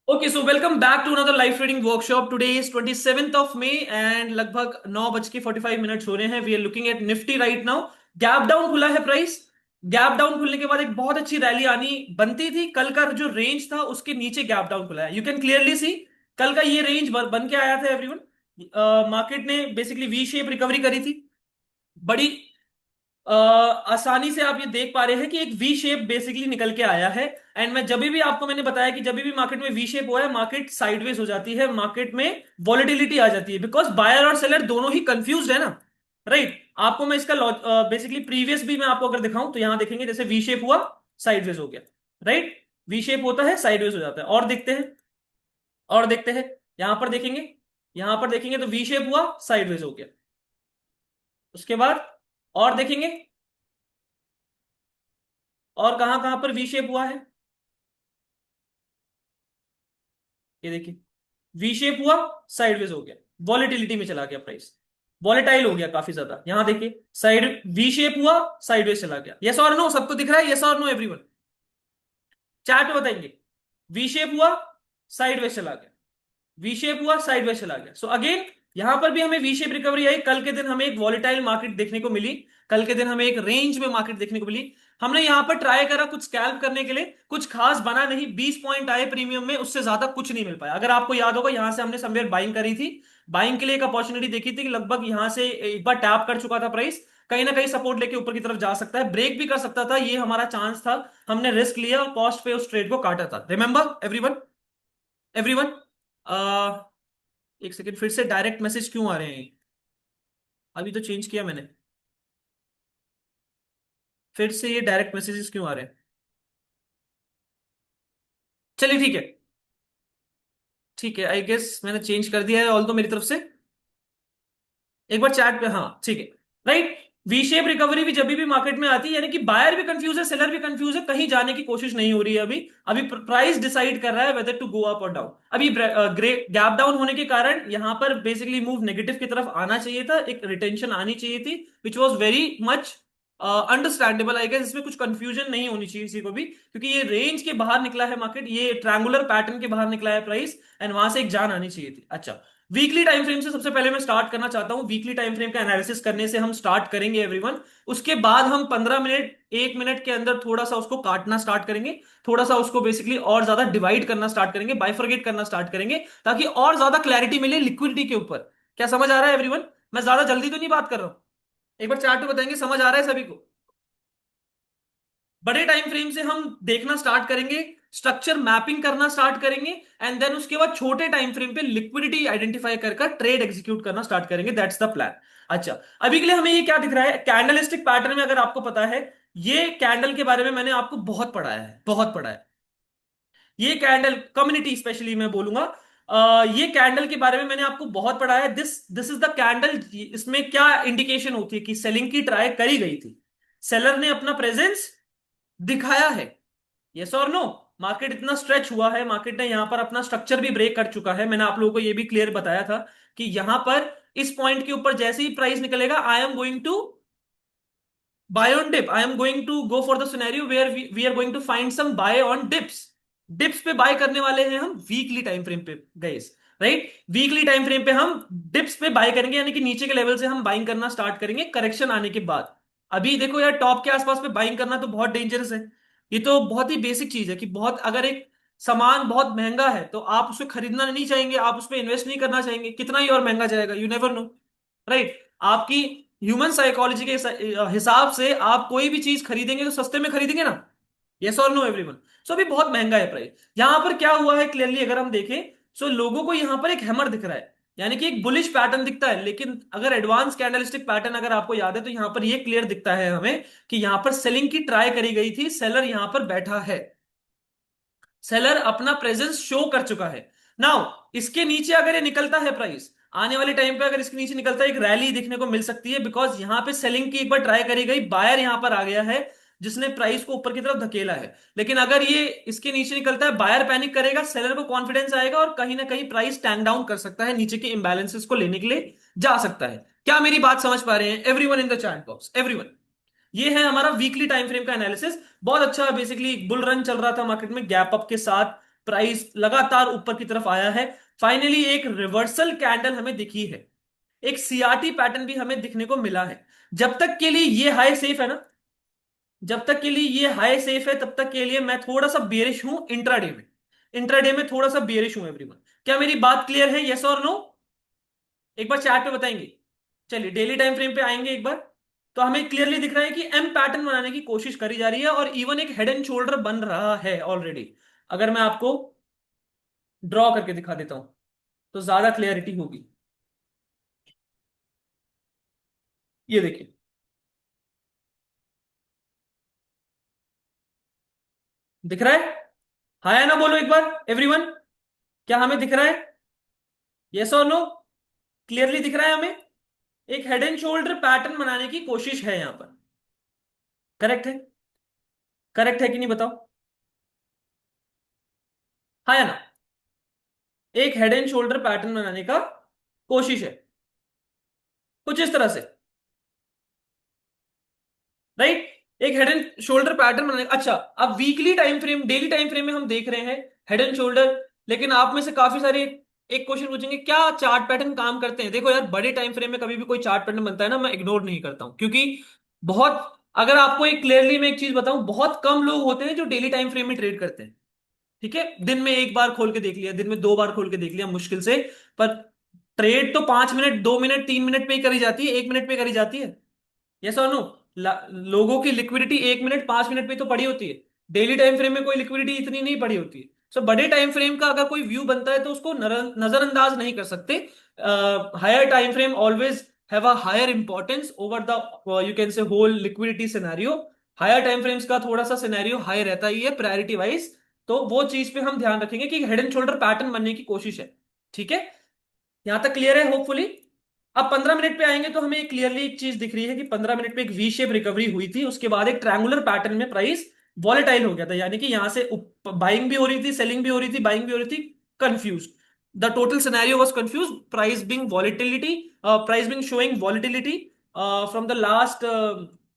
Okay so welcome back to another live trading workshop. Today is 27th of May and लगभग 9:45 हो रहे हैं। We are looking at Nifty right now. Gap down खुला है price. Gap down खुलने के बाद एक बहुत अच्छी रैली आनी बनती थी। कल का जो रेंज था उसके नीचे गैप डाउन खुला है। यू कैन क्लियरली सी कल का ये रेंज बन के आया था एवरीवन। मार्केट ने बेसिकली वी शेप रिकवरी करी थी। बड़ी आसानी से आप ये देख पा रहे हैं कि एक वी शेप बेसिकली निकल के आया है। एंड मैं जब भी आपको मैंने बताया कि जब भी मार्केट में वी शेप हुआ है मार्केट साइडवेज हो जाती है, मार्केट में वॉलेटिलिटी आ जाती है बिकॉज बायर और सेलर दोनों ही कंफ्यूज है ना। राइट आपको मैं इसका बेसिकली प्रीवियस भी मैं आपको अगर दिखाऊं तो यहां देखेंगे जैसे वी शेप हुआ साइडवेज हो गया। राइट वी शेप होता है साइडवेज हो जाता है। और देखते हैं और देखते हैं यहां पर देखेंगे। यहां पर देखेंगे तो वी शेप हुआ साइडवेज हो गया। उसके बाद और देखेंगे और कहां कहां पर वी शेप हुआ है। ये देखिए वी शेप हुआ साइडवेज हो गया। वॉलेटिलिटी में चला गया प्राइस। वॉलेटाइल हो गया काफी ज्यादा। यहां देखिए साइड वी शेप हुआ साइडवेज चला गया। यस और नो सबको दिख रहा है? यस और नो एवरीवन? चैट में बताएंगे। वी शेप हुआ साइडवेज चला गया। वी शेप हुआ साइडवेज चला गया। सो अगेन यहां पर भी हमें वी शेप रिकवरी आई। कल के दिन हमें एक वॉलेटाइल मार्केट देखने को मिली। कल के दिन हमें एक रेंज में मार्केट देखने को मिली। हमने यहां पर ट्राई करा कुछ स्कैल्प करने के लिए, कुछ खास बना नहीं। 20 पॉइंट आए प्रीमियम में, उससे ज्यादा कुछ नहीं मिल पाया। अगर आपको याद होगा यहां से हमने समवेयर बाइंग करी थी। बाइंग के लिए एक अपॉर्चुनिटी देखी थी कि लगभग यहां से एक बार टैप कर चुका था प्राइस। कहीं ना कहीं सपोर्ट लेके ऊपर की तरफ जा सकता है, ब्रेक भी कर सकता था। ये हमारा चांस था। हमने रिस्क लिया और कॉस्ट पे उस ट्रेड को काटा था। Remember everyone? एवरीवन? एक सेकंड, फिर से डायरेक्ट मैसेज क्यों आ रहे हैं? अभी तो चेंज किया मैंने। फिर से ये डायरेक्ट मैसेजेस क्यों आ रहे हैं? चलिए ठीक है। ठीक है आई गेस मैंने चेंज कर दिया है ऑल तो मेरी तरफ से। एक बार चैट पे, हाँ ठीक है। राइट वी शेप रिकवरी भी जब भी मार्केट में आती है यानी कि बायर भी कंफ्यूज है सेलर भी कंफ्यूज है, कहीं जाने की कोशिश नहीं हो रही है अभी। अभी प्राइस डिसाइड कर रहा है वेदर टू गो अप और डाउन। अभी ग्रे गैप डाउन होने के कारण यहां पर बेसिकली मूव नेगेटिव की तरफ आना चाहिए था, एक रिटेंशन आनी चाहिए थी which was very much understandable. I guess इसमें कुछ कंफ्यूजन नहीं होनी चाहिए किसी को भी, क्योंकि ये रेंज के बाहर निकला है मार्केट, ये ट्रायंगुलर पैटर्न के बाहर निकला है प्राइस। एंड वहां से एक जान आनी चाहिए थी। अच्छा वीकली टाइम फ्रेम से सबसे पहले मैं स्टार्ट करना चाहता हूं। वीकली टाइम फ्रेम का एनालिसिस करने से हम स्टार्ट करेंगे एवरीवन। उसके बाद हम 15 मिनट 1 मिनट के अंदर थोड़ा सा उसको काटना स्टार्ट करेंगे। थोड़ा सा उसको बेसिकली और ज्यादा डिवाइड करना स्टार्ट करेंगे, बाइफरगेट करना स्टार्ट करेंगे, ताकि और ज्यादा क्लैरिटी मिले लिक्विडिटी के ऊपर। क्या समझ आ रहा है एवरीवन? मैं ज्यादा जल्दी तो नहीं बात कर रहा हूं। एक बार चार्ट पे बताएंगे समझ आ रहा है सभी को? बड़े टाइम फ्रेम से हम देखना स्टार्ट करेंगे, स्ट्रक्चर मैपिंग करना स्टार्ट करेंगे। एंड देन उसके बाद छोटे टाइम फ्रेम पे लिक्विडिटी आइडेंटिफाई कर ट्रेड एग्जीक्यूट करना स्टार्ट करेंगे। That's the plan. अच्छा अभी के लिए हमें ये क्या दिख रहा है कैंडलिस्टिक पैटर्न में? अगर आपको पता है ये कैंडल के बारे में मैंने आपको बहुत पढ़ाया है, बहुत पढ़ा है। ये कैंडल कम्युनिटी स्पेशली मैं बोलूंगा, ये कैंडल के बारे में मैंने आपको बहुत पढ़ा है। This this is the candle. इसमें क्या इंडिकेशन होती है कि सेलिंग की ट्राई करी गई थी, सेलर ने अपना प्रेजेंस दिखाया है। यस और नो? मार्केट इतना स्ट्रेच हुआ है, मार्केट ने यहां पर अपना स्ट्रक्चर भी ब्रेक कर चुका है। मैंने आप लोगों को यह भी क्लियर बताया था कि यहां पर इस पॉइंट के ऊपर जैसे ही प्राइस निकलेगा I am going to buy on dip. I am going to go for the scenario where we are going to find some buy on dips. Dips पे बाय करने वाले हैं हम वीकली टाइम फ्रेम पे guys. Right weekly time frame पे हम dips पे bye करेंगे, यानी कि नीचे के लेवल से हम बाइंग करना स्टार्ट करेंगे करेक्शन आने के बाद। अभी देखो यार टॉप के आसपास पे बाइंग करना तो बहुत डेंजरस है। ये तो बहुत ही बेसिक चीज है कि बहुत अगर एक सामान बहुत महंगा है तो आप उसे खरीदना नहीं चाहेंगे, आप उस पर इन्वेस्ट नहीं करना चाहेंगे, कितना ही और महंगा जाएगा, यू नेवर नो। राइट आपकी ह्यूमन साइकोलॉजी के हिसाब से आप कोई भी चीज खरीदेंगे तो सस्ते में खरीदेंगे ना। यस और नो एवरीवन? सो अभी बहुत महंगा है प्राइस। यहां पर क्या हुआ है क्लियरली अगर हम देखें, सो लोगों को यहां पर एक हैमर दिख रहा है, यानी कि एक बुलिश पैटर्न दिखता है। लेकिन अगर एडवांस कैंडलस्टिक पैटर्न अगर आपको याद है तो यहां पर ये क्लियर दिखता है हमें कि यहां पर सेलिंग की ट्राई करी गई थी, सेलर यहां पर बैठा है, सेलर अपना प्रेजेंस शो कर चुका है। नाउ इसके नीचे अगर ये निकलता है प्राइस, आने वाले टाइम पे अगर इसके नीचे निकलता है एक रैली देखने को मिल सकती है, बिकॉज यहां पे सेलिंग की एक बार ट्राई करी गई, बायर यहां पर आ गया है जिसने प्राइस को ऊपर की तरफ धकेला है। लेकिन अगर ये इसके नीचे निकलता है बायर पैनिक करेगा, सेलर को कॉन्फिडेंस आएगा और कहीं ना कहीं प्राइस टैंक डाउन कर सकता है, नीचे के इंबैलेंसेस को लेने के लिए जा सकता है। क्या मेरी बात समझ पा रहे हैं everyone in the chat box? Everyone? ये है हमारा वीकली टाइम फ्रेम का एनालिसिस। बहुत अच्छा बेसिकली बुल रन चल रहा था मार्केट में गैप अप के साथ। प्राइस लगातार ऊपर की तरफ आया है। फाइनली एक रिवर्सल कैंडल हमें दिखी है, एक सीआरटी पैटर्न भी हमें दिखने को मिला है। जब तक के लिए ये हाई सेफ है ना, जब तक के लिए ये हाई सेफ है तब तक के लिए मैं थोड़ा सा बेरिश हूं इंट्राडे में। इंट्राडे में थोड़ा सा बेरिश हूं एवरीवन। क्या मेरी बात क्लियर है, यस और नो? एक बार चैट पे बताएंगे। चलिए डेली टाइम फ्रेम पे आएंगे एक बार। तो हमें क्लियरली दिख रहा है कि एम पैटर्न बनाने की कोशिश करी जा रही है और इवन एक हेड एंड शोल्डर बन रहा है ऑलरेडी। अगर मैं आपको ड्रॉ करके दिखा देता हूं तो ज्यादा क्लियरिटी होगी। ये देखिए, दिख रहा है? हाँ या ना बोलो एक बार एवरीवन। क्या हमें दिख रहा है, यस और नो? क्लियरली दिख रहा है हमें? एक हेड एंड शोल्डर पैटर्न बनाने की कोशिश है यहां पर। करेक्ट है? करेक्ट है कि नहीं बताओ? हाँ या ना? एक हेड एंड शोल्डर पैटर्न बनाने का कोशिश है कुछ इस तरह से, राइट? एक हेड एंड शोल्डर पैटर्न बनाने अच्छा, अब weekly time frame daily time frame में हम देख रहे हैं हेड एंड शोल्डर। लेकिन आप में से काफी सारे एक क्वेश्चन पूछेंगे, क्या चार्ट पैटर्न काम करते हैं? देखो यार, बड़े टाइम फ्रेम में कभी भी कोई चार्ट पैटर्न बनता है ना, मैं इग्नोर नहीं करता हूं, क्योंकि बहुत, अगर आपको एक क्लियरली मैं एक चीज बताऊं, बहुत कम लोग होते हैं जो डेली टाइम फ्रेम में ट्रेड करते हैं। ठीक है, दिन में एक बार खोल के देख लिया, दिन में दो बार खोल के देख लिया मुश्किल से। पर ट्रेड तो 5 मिनट, 2 मिनट, 3 मिनट में ही करी जाती है, 1 मिनट में करी जाती है। यस और नो? लोगों की लिक्विडिटी 1 मिनट, 5 मिनट में तो पड़ी होती है। डेली टाइम फ्रेम में कोई लिक्विडिटी इतनी नहीं पड़ी होती है। सो बड़े टाइम फ्रेम का अगर कोई व्यू बनता है तो उसको नजरअंदाज नहीं कर सकते। Higher time frame always have a higher importance over the, you can say, whole liquidity scenario. Higher time frames का थोड़ा सा सिनेरियो हाई रहता ही है प्रायोरिटी वाइज। तो वो चीज पे हम ध्यान रखेंगे कि हेड एंड शोल्डर पैटर्न बनने की कोशिश है। ठीक है, यहां तक क्लियर है होपफुली? अब 15 मिनट पे आएंगे तो हमें क्लियरली एक चीज दिख रही है कि 15 मिनट पे एक वी शेप रिकवरी हुई थी, उसके बाद एक ट्रायंगुलर पैटर्न में प्राइस वॉलेटाइल हो गया था, यानी कि यहां से बाइंग भी हो रही थी, सेलिंग भी हो रही थी, बाइंग भी हो रही थी, confuse. The total scenario was confuse, price being volatility, price being showing volatility from the last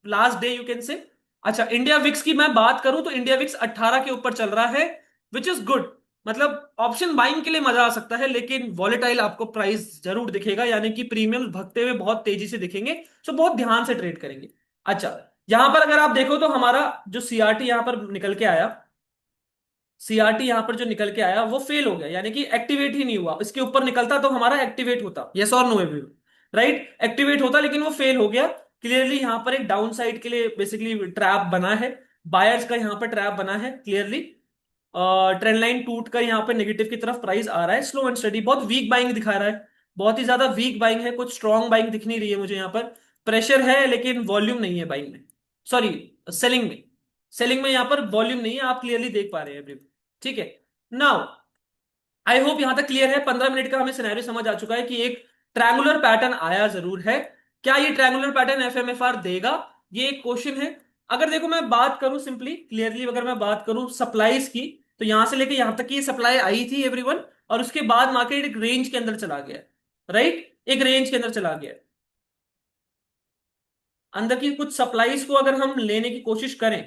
last day, you can say. अच्छा, इंडिया विक्स की मैं बात करूं तो इंडिया विक्स 18 के ऊपर चल रहा है, विच इज गुड। मतलब ऑप्शन बाइंग के लिए मजा आ सकता है, लेकिन वॉलेटाइल आपको प्राइस जरूर दिखेगा, यानी कि प्रीमियम भगते हुए बहुत तेजी से दिखेंगे। सो बहुत ध्यान से ट्रेड करेंगे। अच्छा, यहां पर अगर आप देखो तो हमारा जो सीआरटी यहां पर निकल के आया, सीआरटी यहां पर जो निकल के आया वो फेल हो गया, यानी कि एक्टिवेट ही नहीं हुआ। इसके ऊपर निकलता तो हमारा एक्टिवेट होता, यस और नो एवरीवन? राइट, एक्टिवेट होता, लेकिन वो फेल हो गया। क्लियरली यहां पर एक डाउन साइड के लिए बेसिकली ट्रैप बना है, बायर्स का यहां पर ट्रैप बना है क्लियरली। ट्रेंड लाइन टूट कर यहाँ पे नेगेटिव की तरफ प्राइस आ रहा है, स्लो एंड स्टडी, बहुत वीक बाइंग दिखा रहा है। बहुत ही ज्यादा वीक बाइंग है, कुछ स्ट्रॉन्ग बाइंग दिख नहीं रही है मुझे यहाँ पर। प्रेशर है लेकिन वॉल्यूम नहीं है बाइंग में, सॉरी, सेलिंग में। सेलिंग में यहाँ पर वॉल्यूम नहीं है, आप क्लियरली देख पा रहे हैं everyone। ठीक है, नाउ आई होप यहां तक क्लियर है। 15 मिनट का हमें सिनेरियो समझ आ चुका है कि एक ट्रायंगुलर पैटर्न आया जरूर है। क्या ये ट्रायंगुलर पैटर्न एफएमएफआर देगा, ये एक क्वेश्चन है। अगर देखो मैं बात करूं सिंपली क्लियरली, अगर मैं बात करूं सप्लाईज की, तो यहां से लेके यहां तक की सप्लाई आई थी एवरीवन, और उसके बाद मार्केट एक रेंज के अंदर चला गया, राइट? एक रेंज के अंदर चला गया। अंदर की कुछ सप्लाईज को अगर हम लेने की कोशिश करें,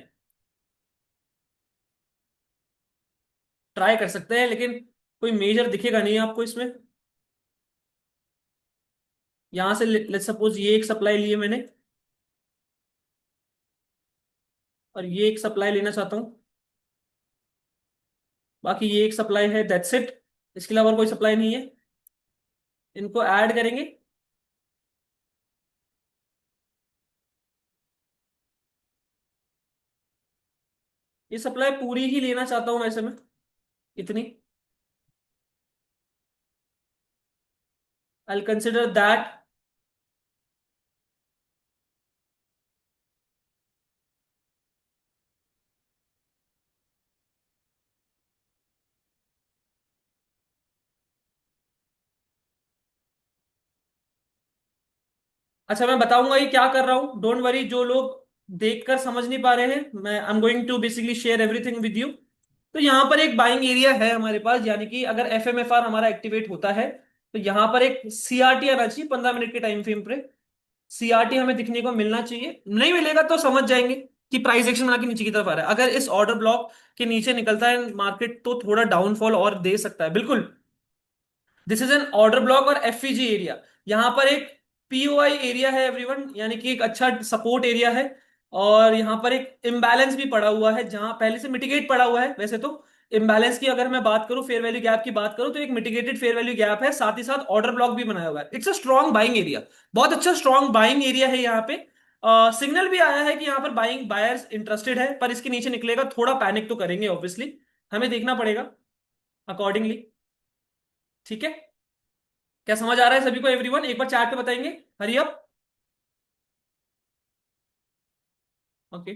ट्राई कर सकते हैं, लेकिन कोई मेजर दिखेगा नहीं आपको इसमें। यहां से लेट्स सपोज ये एक सप्लाई लिए मैंने, और ये एक सप्लाई लेना चाहता हूं, बाकी ये एक सप्लाई है, दैट्स इट। इसके अलावा और कोई सप्लाई नहीं है। इनको ऐड करेंगे, ये सप्लाई पूरी ही लेना चाहता हूं वैसे मैं, इतनी। I consider that. अच्छा, मैं बताऊंगा ये क्या कर रहा हूं, डोंट वरी। जो लोग देखकर समझ नहीं पा रहे हैं, मैं I am going to basically share everything with you. तो यहाँ पर एक बाइंग एरिया है हमारे पास, यानी कि अगर एफएमएफआर हमारा एक्टिवेट होता है तो यहाँ पर एक सीआरटी आना चाहिए 15 मिनट के टाइम फ्रेम पे। सीआरटी हमें दिखने को मिलना चाहिए, नहीं मिलेगा तो समझ जाएंगे कि प्राइस एक्शन बना के नीचे की तरफ आ रहा है। अगर इस ऑर्डर ब्लॉक के नीचे निकलता है मार्केट तो थोड़ा डाउनफॉल और दे सकता है, बिल्कुल। This is an order block और एफईजी एरिया। यहां पर एक पीओआई एरिया है एवरीवन, यानी कि एक अच्छा सपोर्ट एरिया है। और यहां पर एक इम्बैलेंस भी पड़ा हुआ है, जहां पहले से मिटिगेट पड़ा हुआ है वैसे तो। इम्बैलेंस की अगर मैं बात करूं, फेयर वैल्यू गैप की बात करूं, तो एक मिटिगेटेड फेयर वैल्यू गैप है, साथ ही साथ ऑर्डर ब्लॉक भी बनाया हुआ है। It's a strong buying area, बहुत अच्छा स्ट्रॉन्ग बाइंग एरिया है यहाँ पे। सिग्नल भी आया है कि यहाँ पर बाइंग बायर्स इंटरेस्टेड है, पर इसके नीचे निकलेगा थोड़ा पैनिक तो करेंगे ऑब्वियसली, हमें देखना पड़ेगा अकॉर्डिंगली। ठीक है, क्या समझ आ रहा है सभी को एवरीवन? एक बार चैट पे बताएंगे, hurry up. Okay.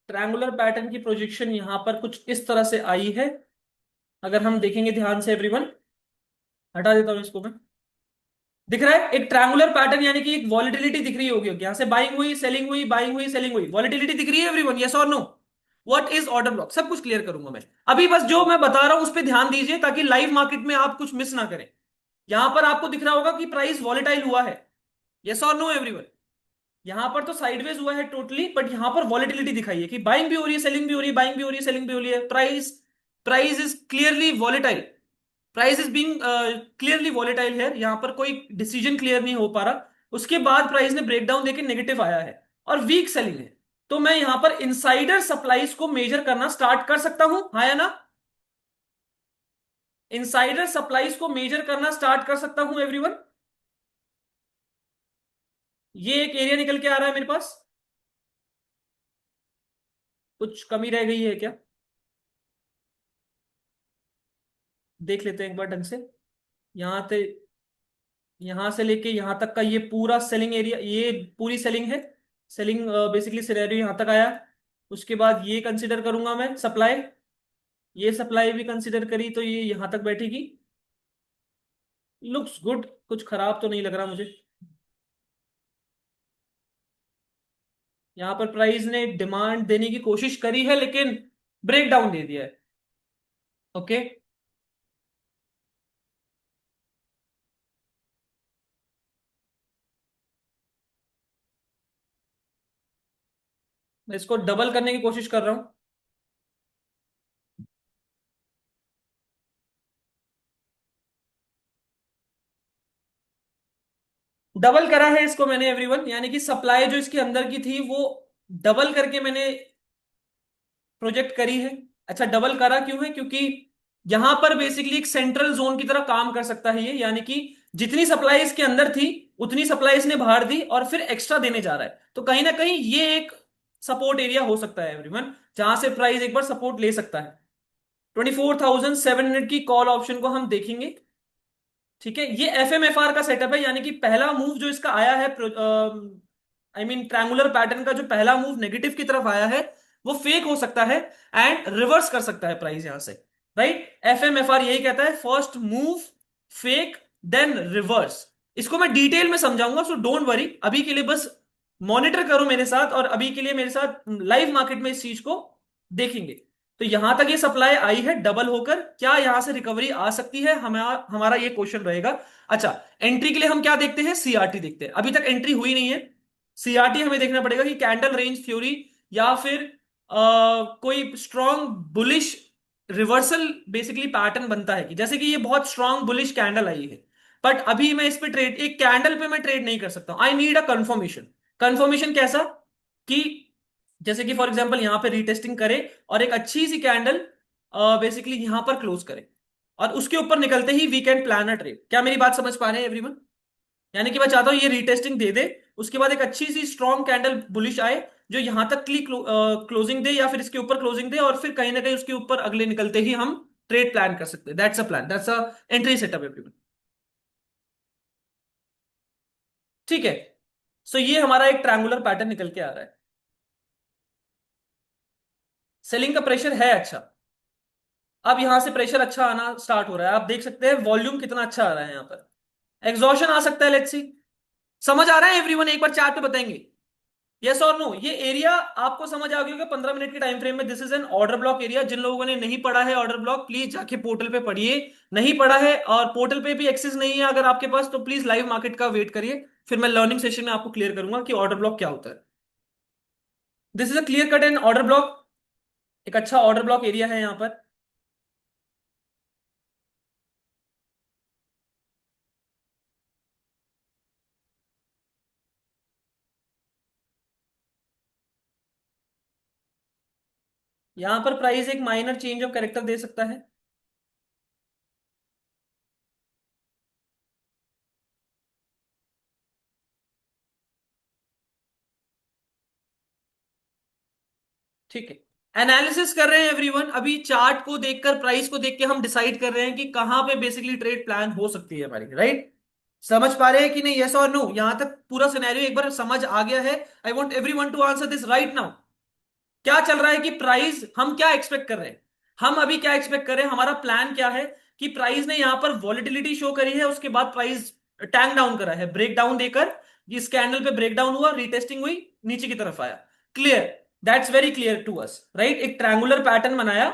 Triangular pattern की प्रोजेक्शन यहां पर कुछ इस तरह से आई है, अगर हम देखेंगे ध्यान से एवरीवन। हटा देता हूं इसको मैं। दिख रहा है एक ट्रायंगुलर पैटर्न, यानी कि एक वॉलिटिलिटी दिख रही होगी, यहां से बाइंग हुई, सेलिंग हुई, बाइंग हुई, सेलिंग हुई, वॉलिटिलिटी दिख रही है एवरीवन, यस और no? What is order block, सब कुछ क्लियर करूंगा मैं। अभी बस जो मैं बता रहा हूं उस पर ध्यान दीजिए, ताकि लाइव मार्केट में आप कुछ मिस ना करें। यहां पर आपको दिख रहा होगा कि प्राइस वॉलेटाइल हुआ है, यस और नो एवरीवन? यहां पर तो साइडवेज हुआ है टोटली, बट यहां पर वॉलेटिलिटी दिखाई है कि बाइंग भी हो रही है, सेलिंग भी हो रही है, बाइंग भी हो रही है, सेलिंग भी हो रही है। Price price is clearly volatile, price is being clearly volatile है, यहां पर कोई डिसीजन क्लियर नहीं हो पा रहा। उसके बाद प्राइस ने ब्रेकडाउन देके नेगेटिव आया है और वीक सेलिंग है। तो मैं यहां पर इनसाइडर सप्लाईज को मेजर करना स्टार्ट कर सकता हूं, हाँ या ना? इनसाइडर सप्लाईज को मेजर करना स्टार्ट कर सकता हूं एवरीवन। ये एक एरिया निकल के आ रहा है मेरे पास, कुछ कमी रह गई है क्या? देख लेते हैं एक बार ढंग से। यहां से यहां से लेके यहां तक का ये पूरा सेलिंग एरिया, ये पूरी सेलिंग है। सेलिंग बेसिकली सिनेरियो यहां तक आया। उसके बाद ये कंसिडर करूंगा मैं सप्लाई, ये सप्लाई भी कंसिडर करी तो ये यहां तक बैठेगी। लुक्स गुड, कुछ खराब तो नहीं लग रहा मुझे। यहां पर प्राइस ने डिमांड देने की कोशिश करी है, लेकिन ब्रेक डाउन दे दिया है। ओके, मैं इसको डबल करने की कोशिश कर रहा हूं। डबल करा है इसको मैंने एवरीवन, यानी कि सप्लाई जो इसके अंदर की थी वो डबल करके मैंने प्रोजेक्ट करी है। अच्छा, डबल करा क्यों है? क्योंकि यहां पर बेसिकली एक सेंट्रल जोन की तरह काम कर सकता है ये, यानी कि जितनी सप्लाई इसके अंदर थी उतनी सप्लाई इसने बाहर दी और फिर एक्स्ट्रा देने जा रहा है। तो कहीं ना कहीं ये एक सपोर्ट एरिया हो सकता है एवरीवन, जहां से प्राइस एक बार सपोर्ट ले सकता है। 24,700 की कॉल ऑप्शन को हम देखेंगे। ठीक है, ये एफ एम एफ आर का सेटअप है, यानी कि पहला मूव जो इसका आया है, आई मीन ट्रायंगुलर पैटर्न का जो पहला मूव नेगेटिव की तरफ आया है, वो फेक हो सकता है एंड रिवर्स कर सकता है प्राइस यहां से। Right, F M F R यही कहता है, first move fake then reverse. इसको मैं डिटेल में समझाऊंगा, सो डोंट वरी, अभी के लिए बस मॉनिटर करो मेरे साथ, और अभी के लिए मेरे साथ लाइव मार्केट में इस चीज को देखेंगे। तो यहां तक ये सप्लाई आई है डबल होकर, क्या यहां से रिकवरी आ सकती है? हमारा हमारा ये क्वेश्चन रहेगा। अच्छा, एंट्री के लिए हम क्या देखते हैं? सीआरटी देखते हैं। अभी तक एंट्री हुई नहीं है, सीआरटी हमें देखना पड़ेगा कि कैंडल रेंज थ्योरी या फिर कोई strong bullish reversal basically pattern बनता है, कि जैसे कि ये बहुत स्ट्रॉन्ग बुलिश कैंडल आई है, बट अभी मैं इस पे ट्रेड, एक कैंडल पे मैं ट्रेड नहीं कर सकता, I need a confirmation. Confirmation कैसा? कि जैसे कि फॉर एग्जांपल यहां पे रीटेस्टिंग करे और एक अच्छी सी कैंडल बेसिकली यहां पर क्लोज करे, और उसके ऊपर निकलते ही we can plan a trade. क्या मेरी बात समझ पा रहे हैं एवरीवन? यानी कि मैं चाहता हूं ये रीटेस्टिंग दे दे, उसके बाद एक अच्छी सी स्ट्रॉन्ग कैंडल बुलिश आए जो यहां तक की क्लोजिंग दे, या फिर इसके ऊपर क्लोजिंग दे, और फिर कहीं ना कहीं उसके ऊपर अगले निकलते ही हम ट्रेड प्लान कर सकते हैं। That's a plan, that's a entry setup everyone. ठीक है, सो ये हमारा एक ट्रायंगुलर पैटर्न निकल के आ रहा है। सेलिंग का प्रेशर है अच्छा, अब यहां से प्रेशर अच्छा आना स्टार्ट हो रहा है, आप देख सकते हैं वॉल्यूम कितना अच्छा आ रहा है यहाँ पर। एग्जॉशन आ सकता है, लेट्स सी। समझ आ रहा है एवरीवन? एक बार चार्ट पे बताएंगे। यस और नो, ये एरिया आपको समझ आ गया होगा 15 मिनट के टाइम फ्रेम में। This is an order block area. जिन लोगों ने नहीं पढ़ा है ऑर्डर ब्लॉक, प्लीज जाके पोर्टल पे पढ़िए। नहीं पढ़ा है और पोर्टल पे भी एक्सेस नहीं है अगर आपके पास, तो प्लीज लाइव मार्केट का वेट करिए, फिर मैं लर्निंग सेशन में आपको क्लियर करूंगा कि ऑर्डर ब्लॉक क्या होता है। This is a clear cut and order block. एक अच्छा ऑर्डर ब्लॉक एरिया है यहाँ पर। यहाँ पर प्राइस एक माइनर चेंज ऑफ कैरेक्टर दे सकता है। ठीक है, एनालिसिस कर रहे हैं एवरीवन। अभी चार्ट को देखकर, प्राइस को देख के हम डिसाइड कर रहे हैं कि कहां पे बेसिकली ट्रेड प्लान हो सकती है हमारी, राइट? समझ पा रहे हैं कि नहीं? यस और नो? यहां तक पूरा सिनेरियो एक बार समझ आ गया है? I want everyone to answer this right now. क्या चल रहा है कि प्राइस, हम क्या एक्सपेक्ट कर रहे हैं? हम अभी क्या एक्सपेक्ट कर रहे हैं? हमारा प्लान क्या है कि प्राइस ने यहां पर वॉलिटिलिटी शो करी है, उसके बाद प्राइस टैंक डाउन करा है, ब्रेक डाउन देकर। इस कैंडल पे ब्रेक डाउन हुआ, रीटेस्टिंग हुई, नीचे की तरफ आया। Clear? That's very clear to us, right? एक ट्रायंगुलर पैटर्न बनाया,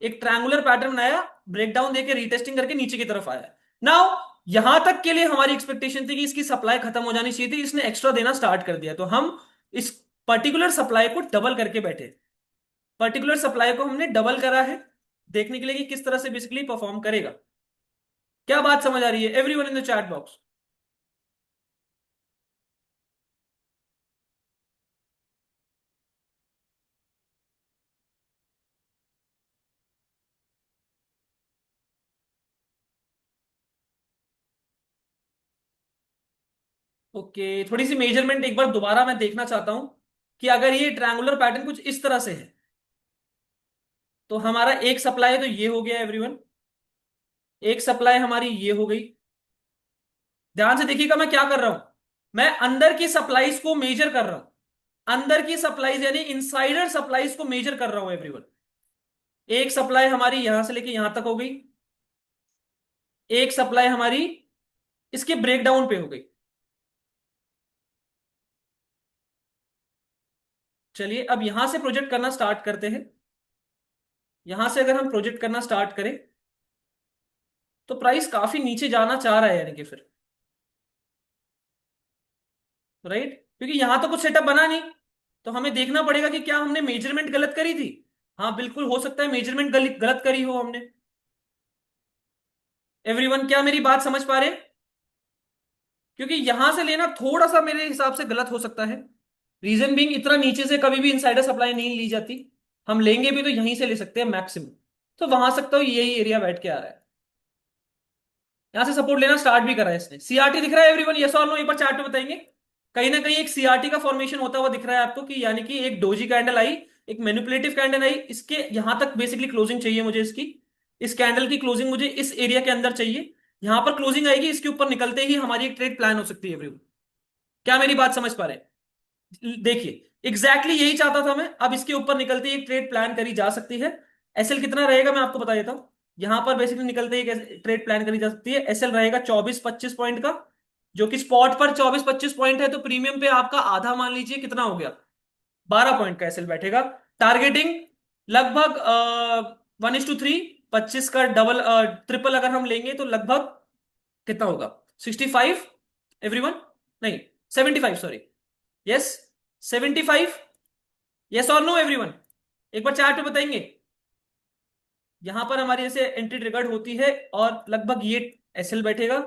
एक ट्रायंगुलर पैटर्न बनाया, ब्रेकडाउन देके रीटेस्टिंग करके नीचे की तरफ आया। नाउ यहां तक के लिए हमारी एक्सपेक्टेशन थी कि इसकी सप्लाई खत्म हो जानी चाहिए थी, इसने एक्स्ट्रा देना स्टार्ट कर दिया, तो हम इस पर्टिकुलर सप्लाई को डबल करके बैठे। पर्टिकुलर सप्लाई को हमने डबल करा है, देखने के लिए कि किस तरह से बेसिकली परफॉर्म करेगा। क्या बात समझ आ रही है everyone in the chat box? Okay, थोड़ी सी मेजरमेंट एक बार दोबारा मैं देखना चाहता हूं कि अगर ये ट्रायंगुलर पैटर्न कुछ इस तरह से है, तो हमारा एक सप्लाई तो ये हो गया एवरीवन, एक सप्लाई हमारी ये हो गई। ध्यान से देखिएगा मैं क्या कर रहा हूं, मैं अंदर की सप्लाईज को मेजर कर रहा हूं। अंदर की सप्लाईज यानी इनसाइडर सप्लाईज को मेजर कर रहा हूं एवरीवन। एक सप्लाई हमारी यहां से लेके यहां तक हो गई, एक सप्लाई हमारी इसके ब्रेकडाउन पे हो गई। चलिए अब यहां से प्रोजेक्ट करना स्टार्ट करते हैं। यहां से अगर हम प्रोजेक्ट करना स्टार्ट करें, तो प्राइस काफी नीचे जाना चाह रहा है, यानी कि फिर, राइट? क्योंकि यहां तो कुछ सेटअप बना नहीं, तो हमें देखना पड़ेगा कि क्या हमने मेजरमेंट गलत करी थी। हाँ बिल्कुल हो सकता है मेजरमेंट गलत करी हो हमने। एवरीवन क्या मेरी बात समझ पा रहे हैं? क्योंकि यहां से लेना थोड़ा सा मेरे हिसाब से गलत हो सकता है। रीजन बीइंग, इतना नीचे से कभी भी इनसाइडर सप्लाई नहीं ली जाती। हम लेंगे भी तो यहीं से ले सकते हैं मैक्सिमम। तो वहां सकता हूँ यही एरिया बैठ के आ रहा है। यहां से सपोर्ट लेना स्टार्ट भी करा है इसने। सीआरटी दिख रहा है एवरीवन? यस और नो? एक बार चैट में बताएंगे। कहीं ना कहीं एक सीआरटी का फॉर्मेशन होता हुआ दिख रहा है आपको, कि यानी कि एक डोजी कैंडल आई, एक मैनिपुलेटिव कैंडल आई, इसके यहां तक बेसिकली क्लोजिंग चाहिए मुझे इसकी। इस कैंडल की क्लोजिंग मुझे इस एरिया के अंदर चाहिए। यहां पर क्लोजिंग आएगी, इसके ऊपर निकलते ही हमारी एक ट्रेड प्लान हो सकती है एवरीवन। क्या मेरी बात समझ पा रहे हैं? देखिए, एग्जैक्टली यही चाहता था मैं। अब इसके ऊपर निकलते ही एक ट्रेड प्लान करी जा सकती है। एसएल कितना रहेगा मैं आपको बता देता हूं। यहां पर बेसिकली निकलते ही एक ट्रेड प्लान करी जा सकती है। एसएल रहेगा 24-25 पॉइंट का, जो कि स्पॉट पर 24-25 पॉइंट है, तो प्रीमियम पे आपका आधा मान लीजिए कितना हो गया, 12 पॉइंट का एसएल बैठेगा। टारगेटिंग लगभग 1:3, 25 का डबल ट्रिपल अगर हम लेंगे तो लगभग कितना होगा, 65 एवरीवन, नहीं 75, सॉरी। यस, 75। यस और नो एवरीवन? एक बार चैट पे बताएंगे। यहां पर हमारी ऐसे एंट्री ट्रिगर्ड होती है और लगभग ये एसएल बैठेगा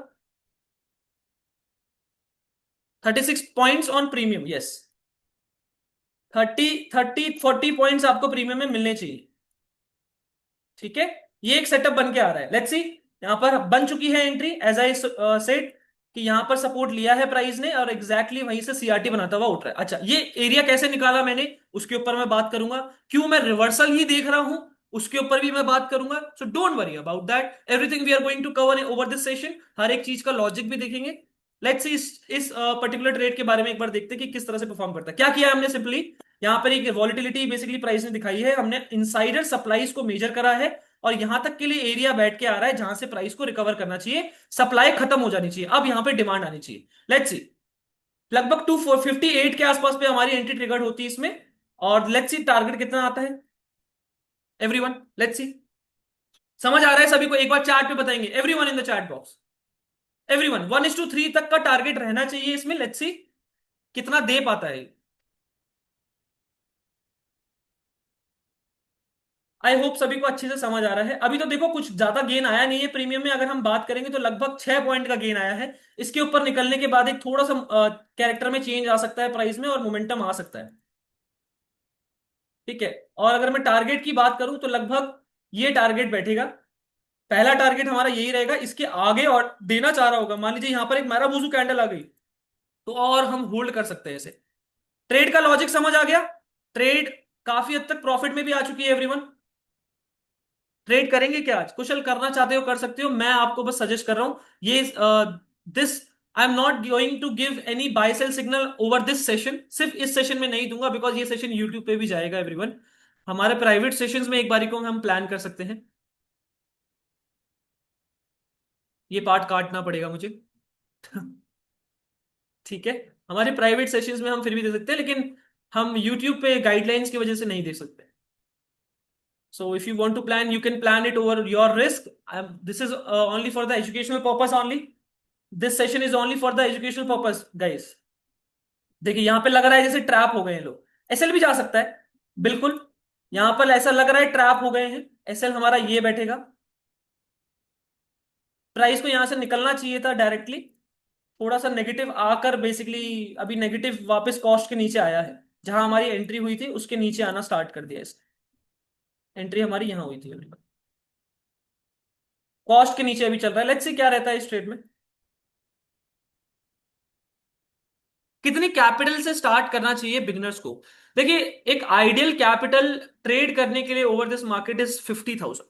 36 points on premium. Yes, 30-40 points आपको प्रीमियम में मिलने चाहिए। ठीक है, ये एक सेटअप बन के आ रहा है। लेट्स सी, यहां पर बन चुकी है एंट्री, एज आई सेड कि यहां पर सपोर्ट लिया है प्राइस ने, और एग्जैक्टली वहीं से सीआरटी बनाता हुआ उठ रहा है। अच्छा, ये एरिया कैसे निकाला मैंने, उसके ऊपर मैं बात करूंगा। क्यों मैं रिवर्सल ही देख रहा हूं, उसके ऊपर भी मैं बात करूंगा। So don't worry about that, everything we are going to cover over this session. हर एक चीज का लॉजिक भी देखेंगे। लेट्स सी इस पर्टिकुलर ट्रेड के बारे में एक बार देखते हैं कि किस तरह से परफॉर्म करता है। क्या किया हमने? सिंपली यहां पर एक वॉलिटिलिटी बेसिकली प्राइस ने दिखाई है, हमने इनसाइडर सप्लाईज को मेजर करा है, और यहां तक के लिए एरिया बैठ के आ रहा है जहां से प्राइस को रिकवर करना चाहिए, सप्लाई खत्म हो जानी चाहिए, अब यहां पे डिमांड आनी चाहिए। लेट्स सी, लगभग 258 के आसपास पे हमारी एंट्री ट्रिगर्ड होती है इसमें। और लेट्स सी टारगेट कितना आता है एवरीवन, लेट्स सी। समझ आ रहा है सभी को? एक बार चार्ट पे बताएंगे everyone in the chat box. Everyone 1:3 तक का टारगेट रहना चाहिए इसमें, लेट्स सी कितना दे पाता है। आई होप सभी को अच्छे से समझ आ रहा है। अभी तो देखो कुछ ज्यादा गेन आया नहीं है प्रीमियम में, अगर हम बात करेंगे तो लगभग 6 पॉइंट का गेन आया है। इसके ऊपर निकलने के बाद एक थोड़ा सा कैरेक्टर में चेंज आ सकता है प्राइस में, और मोमेंटम आ सकता है। ठीक है। और अगर मैं टारगेट की बात करूं तो लगभग ये टारगेट बैठेगा। पहला टारगेट हमारा यही रहेगा। इसके आगे और देना चाह रहा होगा, मान लीजिए यहां पर एक मैराबूजू कैंडल आ गई, तो और हम होल्ड कर सकते हैं इसे। ट्रेड का लॉजिक समझ आ गया? ट्रेड काफी हद तक प्रॉफिट में भी आ चुकी है एवरीवन। ट्रेड करेंगे क्या आज? कुशल करना चाहते हो कर सकते हो, मैं आपको बस सजेस्ट कर रहा हूं ये। This I am not going to give any buy sell signal over this session. सिर्फ इस सेशन में नहीं दूंगा, बिकॉज ये सेशन यूट्यूब पे भी जाएगा एवरीवन। हमारे प्राइवेट सेशंस में एक बारी को हम प्लान कर सकते हैं। ये पार्ट काटना पड़ेगा मुझे। ठीक है। हमारे प्राइवेट सेशंस में हम फिर भी दे सकते हैं, लेकिन हम यूट्यूब पे गाइडलाइंस की वजह से नहीं दे सकते। So if you want to plan, you can plan it over your risk. This is only for the educational purpose only. This session is only for the educational purpose, guys. देखिए यहाँ पे लग रहा है जैसे ट्रैप हो गए हैं लोग। एसएल भी जा सकता है, बिल्कुल। यहाँ पर ऐसा लग रहा है ट्रैप हो गए हैं। एसएल हमारा ये बैठेगा। प्राइस को यहाँ से निकलना चाहिए था डायरेक्टली। थोड़ा सा नेगेटिव आकर बेसिकली अभी नेगेटिव वापस कॉस्ट के नीचे आया है। जहां हमारी एंट्री हुई थी उसके नीचे आना स्टार्ट कर दिया इसने। एंट्री हमारी यहाँ हुई थी। कॉस्ट के नीचे अभी चल रहा है। लेट्स सी क्या रहता है इस ट्रेड में। कितनी कैपिटल से स्टार्ट करना चाहिए बिगिनर्स को? देखिए, एक आइडियल कैपिटल ट्रेड करने के लिए over this market is 50,000।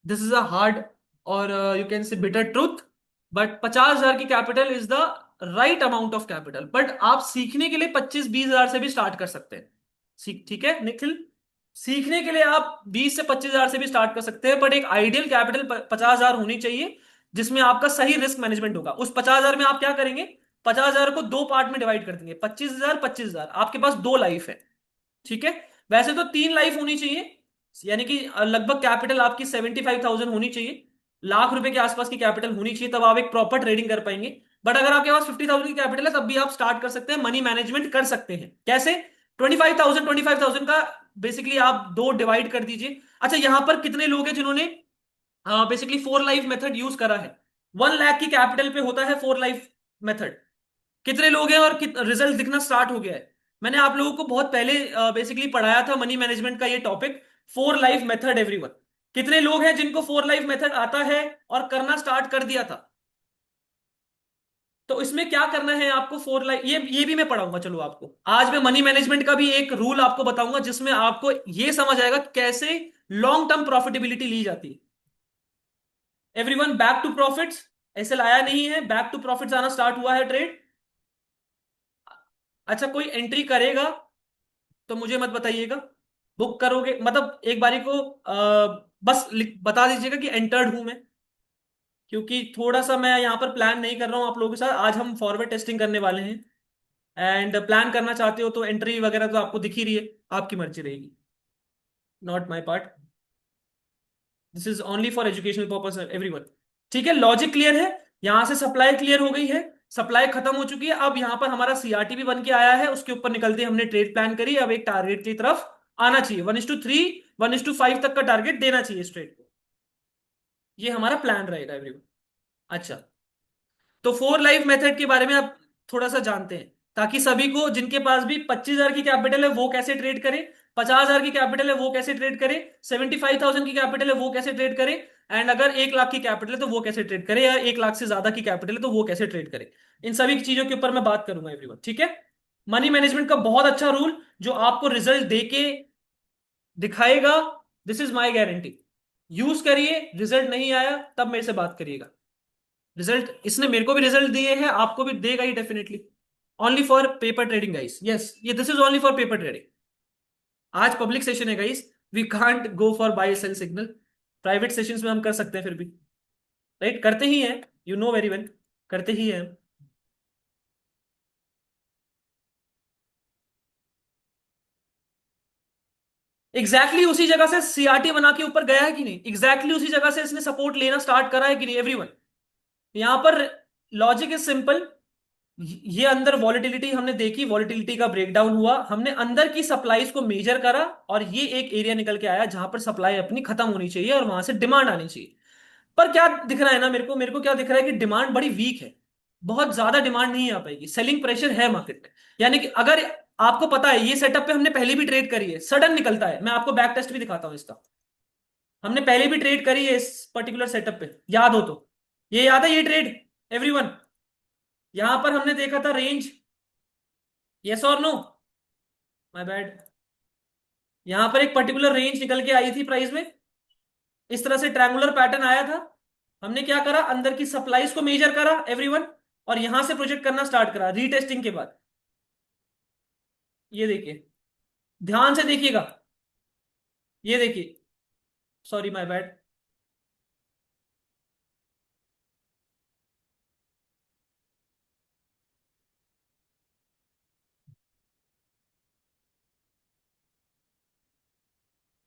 This is a hard और you can say bitter truth. But 50,000 की capital is the right amount of capital. But आप सीखने के लिए 25-20,000 से भी स्टार्ट कर सकते हैं। सीख ठीक है निखिल? सीखने के लिए आप 20 से 25,000 से भी स्टार्ट कर सकते हैं, बट एक आइडियल कैपिटल 50,000 होनी चाहिए, जिसमें आपका सही रिस्क मैनेजमेंट होगा। उस 50,000 में आप क्या करेंगे? 50,000 को दो पार्ट में डिवाइड कर देंगे। 25,000 25,000, आपके पास दो लाइफ है। ठीक है। वैसे तो तीन लाइफ होनी चाहिए, यानी कि लगभग कैपिटल आपकी 75,000 होनी चाहिए। लाख रुपए के आसपास की कैपिटल होनी चाहिए, तब आप एक प्रॉपर ट्रेडिंग कर पाएंगे। बट अगर आपके पास 50,000 की कैपिटल है, तब भी आप स्टार्ट कर सकते हैं, मनी मैनेजमेंट कर सकते हैं। कैसे? 25,000 का बेसिकली आप दो डिवाइड कर दीजिए। अच्छा, यहां पर कितने लोग हैं जिन्होंने basically four life method use करा है? 1 लाख की कैपिटल पे होता है फोर लाइफ मेथड। कितने लोग हैं और रिजल्ट दिखना स्टार्ट हो गया है? मैंने आप लोगों को बहुत पहले बेसिकली पढ़ाया था मनी मैनेजमेंट का ये topic, four life method everyone. कितने लोग हैं जिनको फोर लाइफ मेथड आता है और करना स्टार्ट कर दिया था? तो इसमें क्या करना है आपको? फोर लाइफ ये भी मैं पढ़ाऊंगा। चलो, आपको आज मैं मनी मैनेजमेंट का भी एक रूल आपको बताऊंगा, जिसमें आपको ये समझ आएगा कैसे लॉन्ग टर्म प्रॉफिटेबिलिटी ली जाती है। Everyone back to profits. SL आया नहीं है, बैक टू प्रॉफिट्स आना स्टार्ट हुआ है ट्रेड। अच्छा, कोई एंट्री करेगा तो मुझे मत बताइएगा। बुक करोगे मतलब एक बारी को बस बता दीजिएगा कि एंटर्ड हूं मैं। क्योंकि थोड़ा सा मैं यहाँ पर प्लान नहीं कर रहा हूँ आप लोगों के साथ। आज हम फॉरवर्ड टेस्टिंग करने वाले हैं, एंड प्लान करना चाहते हो तो एंट्री वगैरह तो आपको दिख ही रही है, आपकी मर्जी रहेगी। Not my part. This is only for educational purpose everyone. ठीक है, लॉजिक क्लियर है? यहां से सप्लाई क्लियर हो गई है, सप्लाई खत्म हो चुकी है। अब यहां पर हमारा सीआरटी भी बन के आया है, उसके ऊपर निकलते हमने ट्रेड प्लान करी। अब एक टारगेट की तरफ आना चाहिए। 1:3 1:5 तक का टारगेट देना चाहिए इस ट्रेड को। ये हमारा प्लान रहेगा एवरीवन। अच्छा, तो फोर लाइफ मेथड के बारे में आप थोड़ा सा जानते हैं, ताकि सभी को जिनके पास भी 25,000 की कैपिटल है वो कैसे ट्रेड करे, 50,000 की कैपिटल है वो कैसे ट्रेड करे, 75,000 की कैपिटल है वो कैसे ट्रेड करे, एंड अगर 1 लाख की कैपिटल है तो वो कैसे ट्रेड करे, या 1 लाख से ज्यादा की कैपिटल है तो वो कैसे ट्रेड करे। इन सभी चीजों के ऊपर मैं बात करूंगा एवरीवन। ठीक है। मनी मैनेजमेंट का बहुत अच्छा रूल जो आपको रिजल्ट देके दिखाएगा। This is my guarantee. Use करिए, रिजल्ट नहीं आया तब मेरे से बात करिएगा। रिजल्ट इसने मेरे को भी रिजल्ट दिए हैं, आपको भी देगा ही definitely. Only for paper trading guys, yes, ये this is only for paper trading. आज पब्लिक सेशन है guys, we can't go for buy sell signal. Private sessions में हम कर सकते हैं फिर भी, राइट? करते ही हैं, यू नो वेरी वेल, करते ही हैं। एग्जैक्टली उसी जगह से सीआरटी बना के ऊपर गया है कि नहीं, एग्जैक्टली उसी जगह से इसने सपोर्ट लेना स्टार्ट करा है कि नहीं एवरीवन। यहां पर लॉजिक इज सिंपल। ये अंदर वॉलिटिलिटी हमने देखी, वॉलिटिलिटी का ब्रेकडाउन हुआ, हमने अंदर की सप्लाईज को मेजर करा, और ये एक एरिया निकल के आया जहां पर सप्लाई अपनी खत्म होनी चाहिए और वहां से डिमांड आनी चाहिए। पर क्या दिख रहा है ना मेरे को क्या दिख रहा है कि डिमांड बड़ी वीक है। बहुत ज्यादा डिमांड नहीं आ पाएगी, सेलिंग प्रेशर है मार्केट में। यानी कि अगर आपको पता है ये सेटअप पे हमने पहले भी ट्रेड करी है, सडन निकलता है, मैं आपको बैक टेस्ट भी दिखाता हूं इसका। हमने पहले भी ट्रेड करी है इस पर्टिकुलर सेटअप पे, याद हो तो। ये याद है ये ट्रेड एवरीवन? यहां पर हमने देखा था रेंज, यस और नो? My bad. यहां पर एक पर्टिकुलर रेंज निकल के आई थी प्राइस में, इस तरह से ट्रायंगुलर पैटर्न आया था। हमने क्या करा, अंदर की सप्लाईज को मेजर करा एवरीवन, और यहां से प्रोजेक्ट करना स्टार्ट करा रीटेस्टिंग के बाद। ये देखिए, ध्यान से देखिएगा, ये देखिए, सॉरी माय बैड।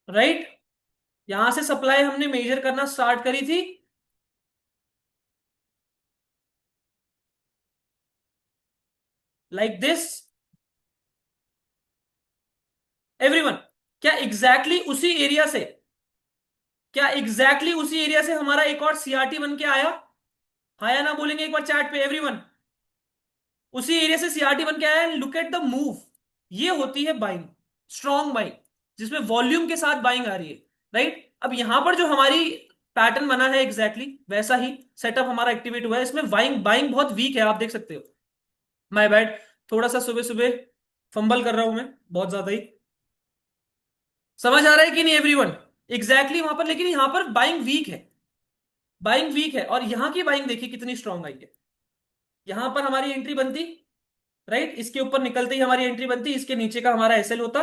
राइट, यहां से सप्लाई हमने मेजर करना स्टार्ट करी थी, लाइक दिस एवरीवन। क्या एग्जैक्टली उसी एरिया से, क्या एग्जैक्टली उसी एरिया से हमारा एक और सीआरटी बन के आया? हाँ या ना बोलेंगे एक बार चैट पे एवरीवन? उसी एरिया से सीआरटी बन के आया। लुक एट द मूव, ये होती है बाइंग, स्ट्रॉन्ग बाइंग, जिसमें वॉल्यूम के साथ बाइंग आ रही है। राइट, अब यहां पर जो हमारी पैटर्न बना है एग्जैक्टली वैसा ही सेटअप हमारा एक्टिवेट हुआ है, इसमें बाइंग बाइंग बहुत वीक है, आप देख सकते हो। माय बैड, थोड़ा सा सुबह सुबह फंबल कर रहा हूं मैं, बहुत ज्यादा ही। समझ आ रहा है कि नहीं एवरीवन? एग्जैक्टली वहां पर, लेकिन यहां पर बाइंग वीक है, बाइंग वीक है, और यहां की बाइंग देखिए कितनी स्ट्रांग आई है। यहां पर हमारी एंट्री बनती, राइट, इसके ऊपर निकलते ही हमारी एंट्री बनती, इसके नीचे का हमारा एसएल होता।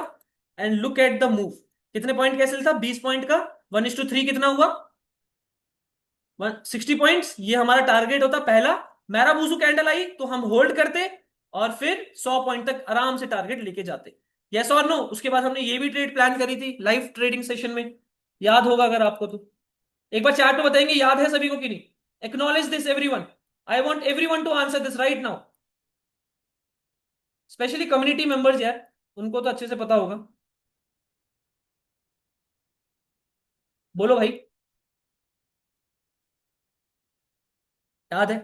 And look at the move, कितने पॉइंट का एसएल था? 20 पॉइंट का। 1:3 कितना हुआ? 60 पॉइंट्स, ये हमारा टारगेट होता पहला। मैराबूजू कैंडल आई तो हम होल्ड करते, और फिर 100 पॉइंट तक आराम से टारगेट लेके जाते। यस और नो? उसके बाद हमने ये भी ट्रेड प्लान करी थी लाइव ट्रेडिंग सेशन में, याद होगा अगर आपको तो। एक बार चैट में बताएंगे याद है सभी को कि नहीं। Acknowledge this everyone, I want everyone to answer this right now, specially community members यार, उनको तो अच्छे से पता होगा। बोलो भाई, याद है?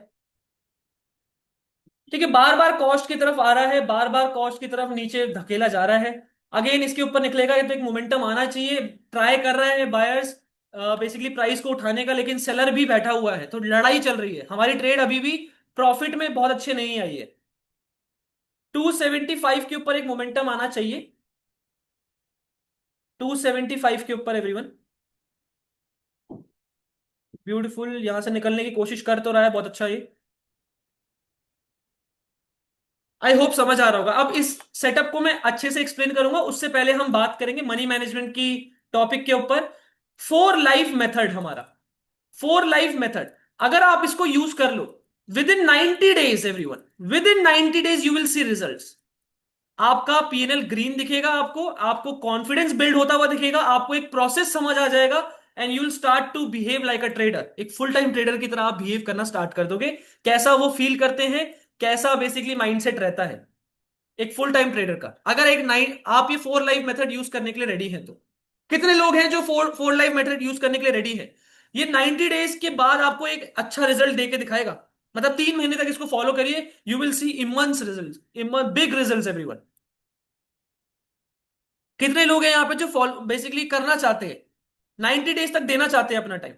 ठीक है, बार बार कॉस्ट की तरफ आ रहा है, बार बार कॉस्ट की तरफ नीचे धकेला जा रहा है। अगेन इसके ऊपर निकलेगा, ये तो एक मोमेंटम आना चाहिए। ट्राई कर रहा है बायर्स बेसिकली प्राइस को उठाने का, लेकिन सेलर भी बैठा हुआ है, तो लड़ाई चल रही है। हमारी ट्रेड अभी भी प्रॉफिट में बहुत अच्छे नहीं आई है। 275 के ऊपर एक मोमेंटम आना चाहिए, 275 के ऊपर एवरीवन। ब्यूटीफुल, यहां से निकलने की कोशिश कर तो रहा है, बहुत अच्छा ये। आई होप समझ आ रहा होगा। अब इस सेटअप को मैं अच्छे से एक्सप्लेन करूंगा, उससे पहले हम बात करेंगे मनी मैनेजमेंट की टॉपिक के ऊपर। 4 लाइफ मेथड हमारा, 4 लाइफ मेथड, अगर आप इसको यूज कर लो within 90 days everyone, within 90 days you will see results. आपका पीएनएल ग्रीन दिखेगा, आपको आपको कॉन्फिडेंस बिल्ड होता हुआ दिखेगा, आपको एक प्रोसेस समझ आ जाएगा, and you will start to behave like a trader. एक फुल टाइम ट्रेडर की तरह आप बिहेव करना स्टार्ट कर दोगे। कैसा वो फील करते हैं, कैसा बेसिकली माइंडसेट रहता है एक फुल टाइम ट्रेडर का, अगर एक नाइन आप ये 4 लाइफ मेथड यूज करने के लिए रेडी हैं तो। कितने लोग हैं जो four four life method use करने के लिए रेडी है? ये 90 डेज के बाद आपको एक अच्छा रिजल्ट दे के दिखाएगा। मतलब 3 महीने तक इसको फॉलो करिए, you will C immense result, इमन बिग रिजल्ट एवरीवन। कितने लोग हैं यहाँ पे जो फॉलो बेसिकली करना चाहते हैं, 90 डेज तक देना चाहते हैं अपना टाइम?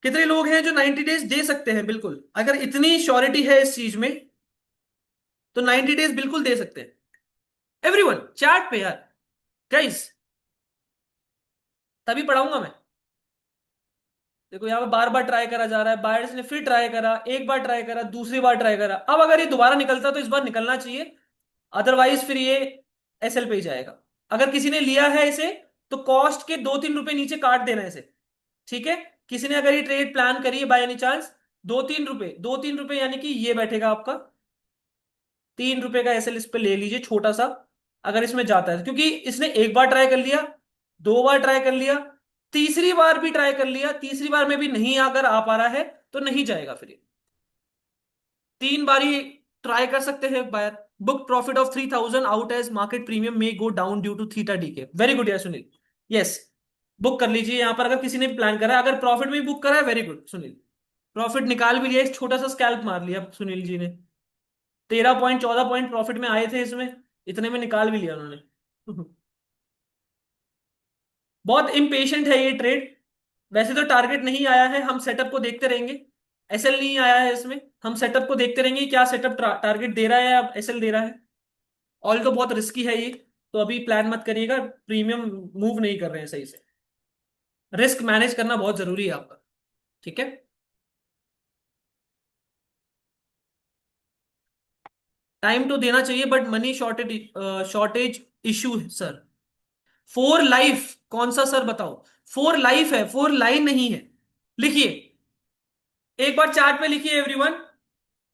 कितने लोग हैं जो 90 डेज दे सकते हैं? बिल्कुल, अगर इतनी श्योरिटी है इस चीज में, तो 90 डेज बिल्कुल दे सकते हैं एवरीवन। चैट पे यार गाइस, तभी पढ़ाऊंगा मैं। देखो यहाँ पे बार बार ट्राई करा जा रहा है, बायर्स ने फिर ट्राई करा, एक बार ट्राई करा, दूसरी बार ट्राई करा, अब अगर ये दोबारा निकलता तो इस बार निकलना चाहिए, अदरवाइज फिर ये एसएल पे ही जाएगा। अगर किसी ने लिया है इसे, तो कॉस्ट के 2-3 रुपए नीचे काट देना है इसे, ठीक है? किसी ने अगर ये ट्रेड प्लान करी है बाय एनी चांस, 2-3 रुपए, 2-3 रुपए यानी कि ये बैठेगा आपका ₹3 का एसएल इस पे ले लीजिए छोटा सा। अगर इसमें जाता है, क्योंकि इसने एक बार ट्राई कर लिया, दो बार ट्राई कर लिया, तीसरी बार भी ट्राई कर लिया, तीसरी बार में भी नहीं अगर आ पा रहा है तो नहीं जाएगा फिर ये। 3 बार ही ट्राई कर सकते हैं buyer. Book profit of 3000 out as market premium may go down due to theta decay. Very good यार सुनील। यस, बुक कर लीजिए यहां पर, अगर किसी ने प्लान करा है, अगर प्रॉफिट में बुक करा है, वेरी गुड सुनील। प्रॉफिट निकाल भी लिया, एक छोटा सा स्कैल्प मार लिया सुनील जी ने। 13 पॉइंट 14 पॉइंट प्रॉफिट में आए थे इसमें, इतने में निकाल भी लिया उन्होंने। बहुत इम्पेशेंट है ये ट्रेड। वैसे तो टारगेट नहीं आया है, हम सेटअप को देखते रहेंगे। एसएल नहीं आया है इसमें, हम सेटअप को देखते रहेंगे क्या सेटअप टारगेट दे रहा है या एसएल दे रहा है। ऑल तो बहुत रिस्की है ये, तो अभी प्लान मत करिएगा, प्रीमियम मूव नहीं कर रहे हैं सही से। रिस्क मैनेज करना बहुत जरूरी है आपका। ठीक है। टाइम तो देना चाहिए but money shortage, shortage issue है सर। फोर लाइफ कौन सा सर बताओ। फोर लाइफ है, फोर लाइन नहीं है। लिखिए, एक बार चार्ट पे लिखिए एवरीवन।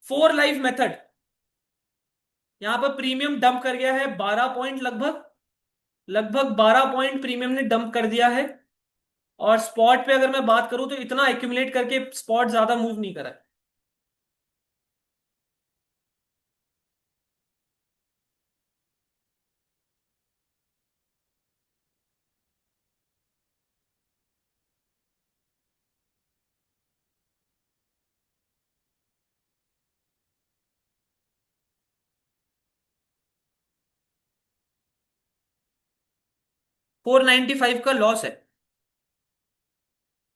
Four life method. यहां पर प्रीमियम डंप कर गया है 12 पॉइंट, लगभग लगभग 12 पॉइंट प्रीमियम ने डंप कर दिया है। और स्पॉट पे अगर मैं बात करूं तो इतना एक्यूमुलेट करके स्पॉट ज्यादा मूव नहीं करा है। 495 का लॉस है,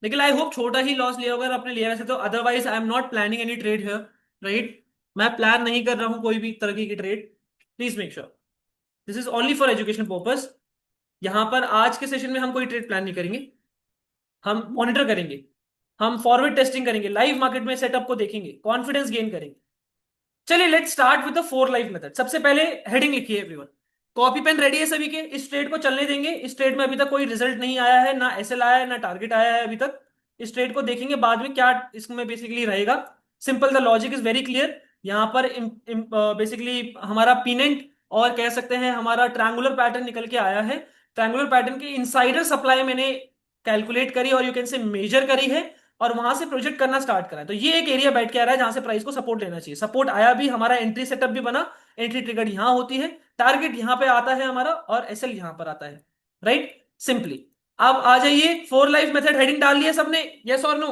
लेकिन आई होप छोटा ही लॉस लिया होगा अगर आपने लिया वैसे तो। Otherwise I am not planning any trade here, right. मैं प्लान नहीं कर रहा हूं कोई भी तरह की trade. Please make sure this is only for education purpose. यहां पर आज के सेशन में हम कोई ट्रेड प्लान नहीं करेंगे। हम मॉनिटर करेंगे, हम फॉरवर्ड टेस्टिंग करेंगे, लाइव मार्केट में सेटअप को देखेंगे, कॉन्फिडेंस गेन करेंगे। चलिए let's start with the four life method. सबसे पहले हेडिंग लिखिए एवरीवन। कॉपी पेन रेडी है सभी के। इस ट्रेड को चलने देंगे। इस ट्रेड में अभी तक कोई रिजल्ट नहीं आया है, ना एसएल आया है, ना टारगेट आया है अभी तक। इस ट्रेड को देखेंगे बाद में क्या इसमें बेसिकली रहेगा। Simple, the logic is very clear. यहां पर बेसिकली हमारा पिनेंट और कह सकते हैं हमारा ट्रायंगुलर पैटर्न निकल के आया है। ट्रायंगुलर पैटर्न की इनसाइडर सप्लाई मैंने कैलकुलेट करी और यू कैन से मेजर करी है, और वहां से प्रोजेक्ट करना स्टार्ट करा है। तो ये एक एरिया बैठ के आ रहा है जहां से प्राइस को सपोर्ट लेना चाहिए। सपोर्ट आया भी, हमारा एंट्री सेटअप भी बना। एंट्री ट्रिगर यहां होती है, टारगेट यहां पे आता है हमारा, और एसएल यहां पर आता है, राइट। सिंपली अब आ जाइए। फोर लाइफ मेथड हेडिंग डाल लिया सबने, यस और no?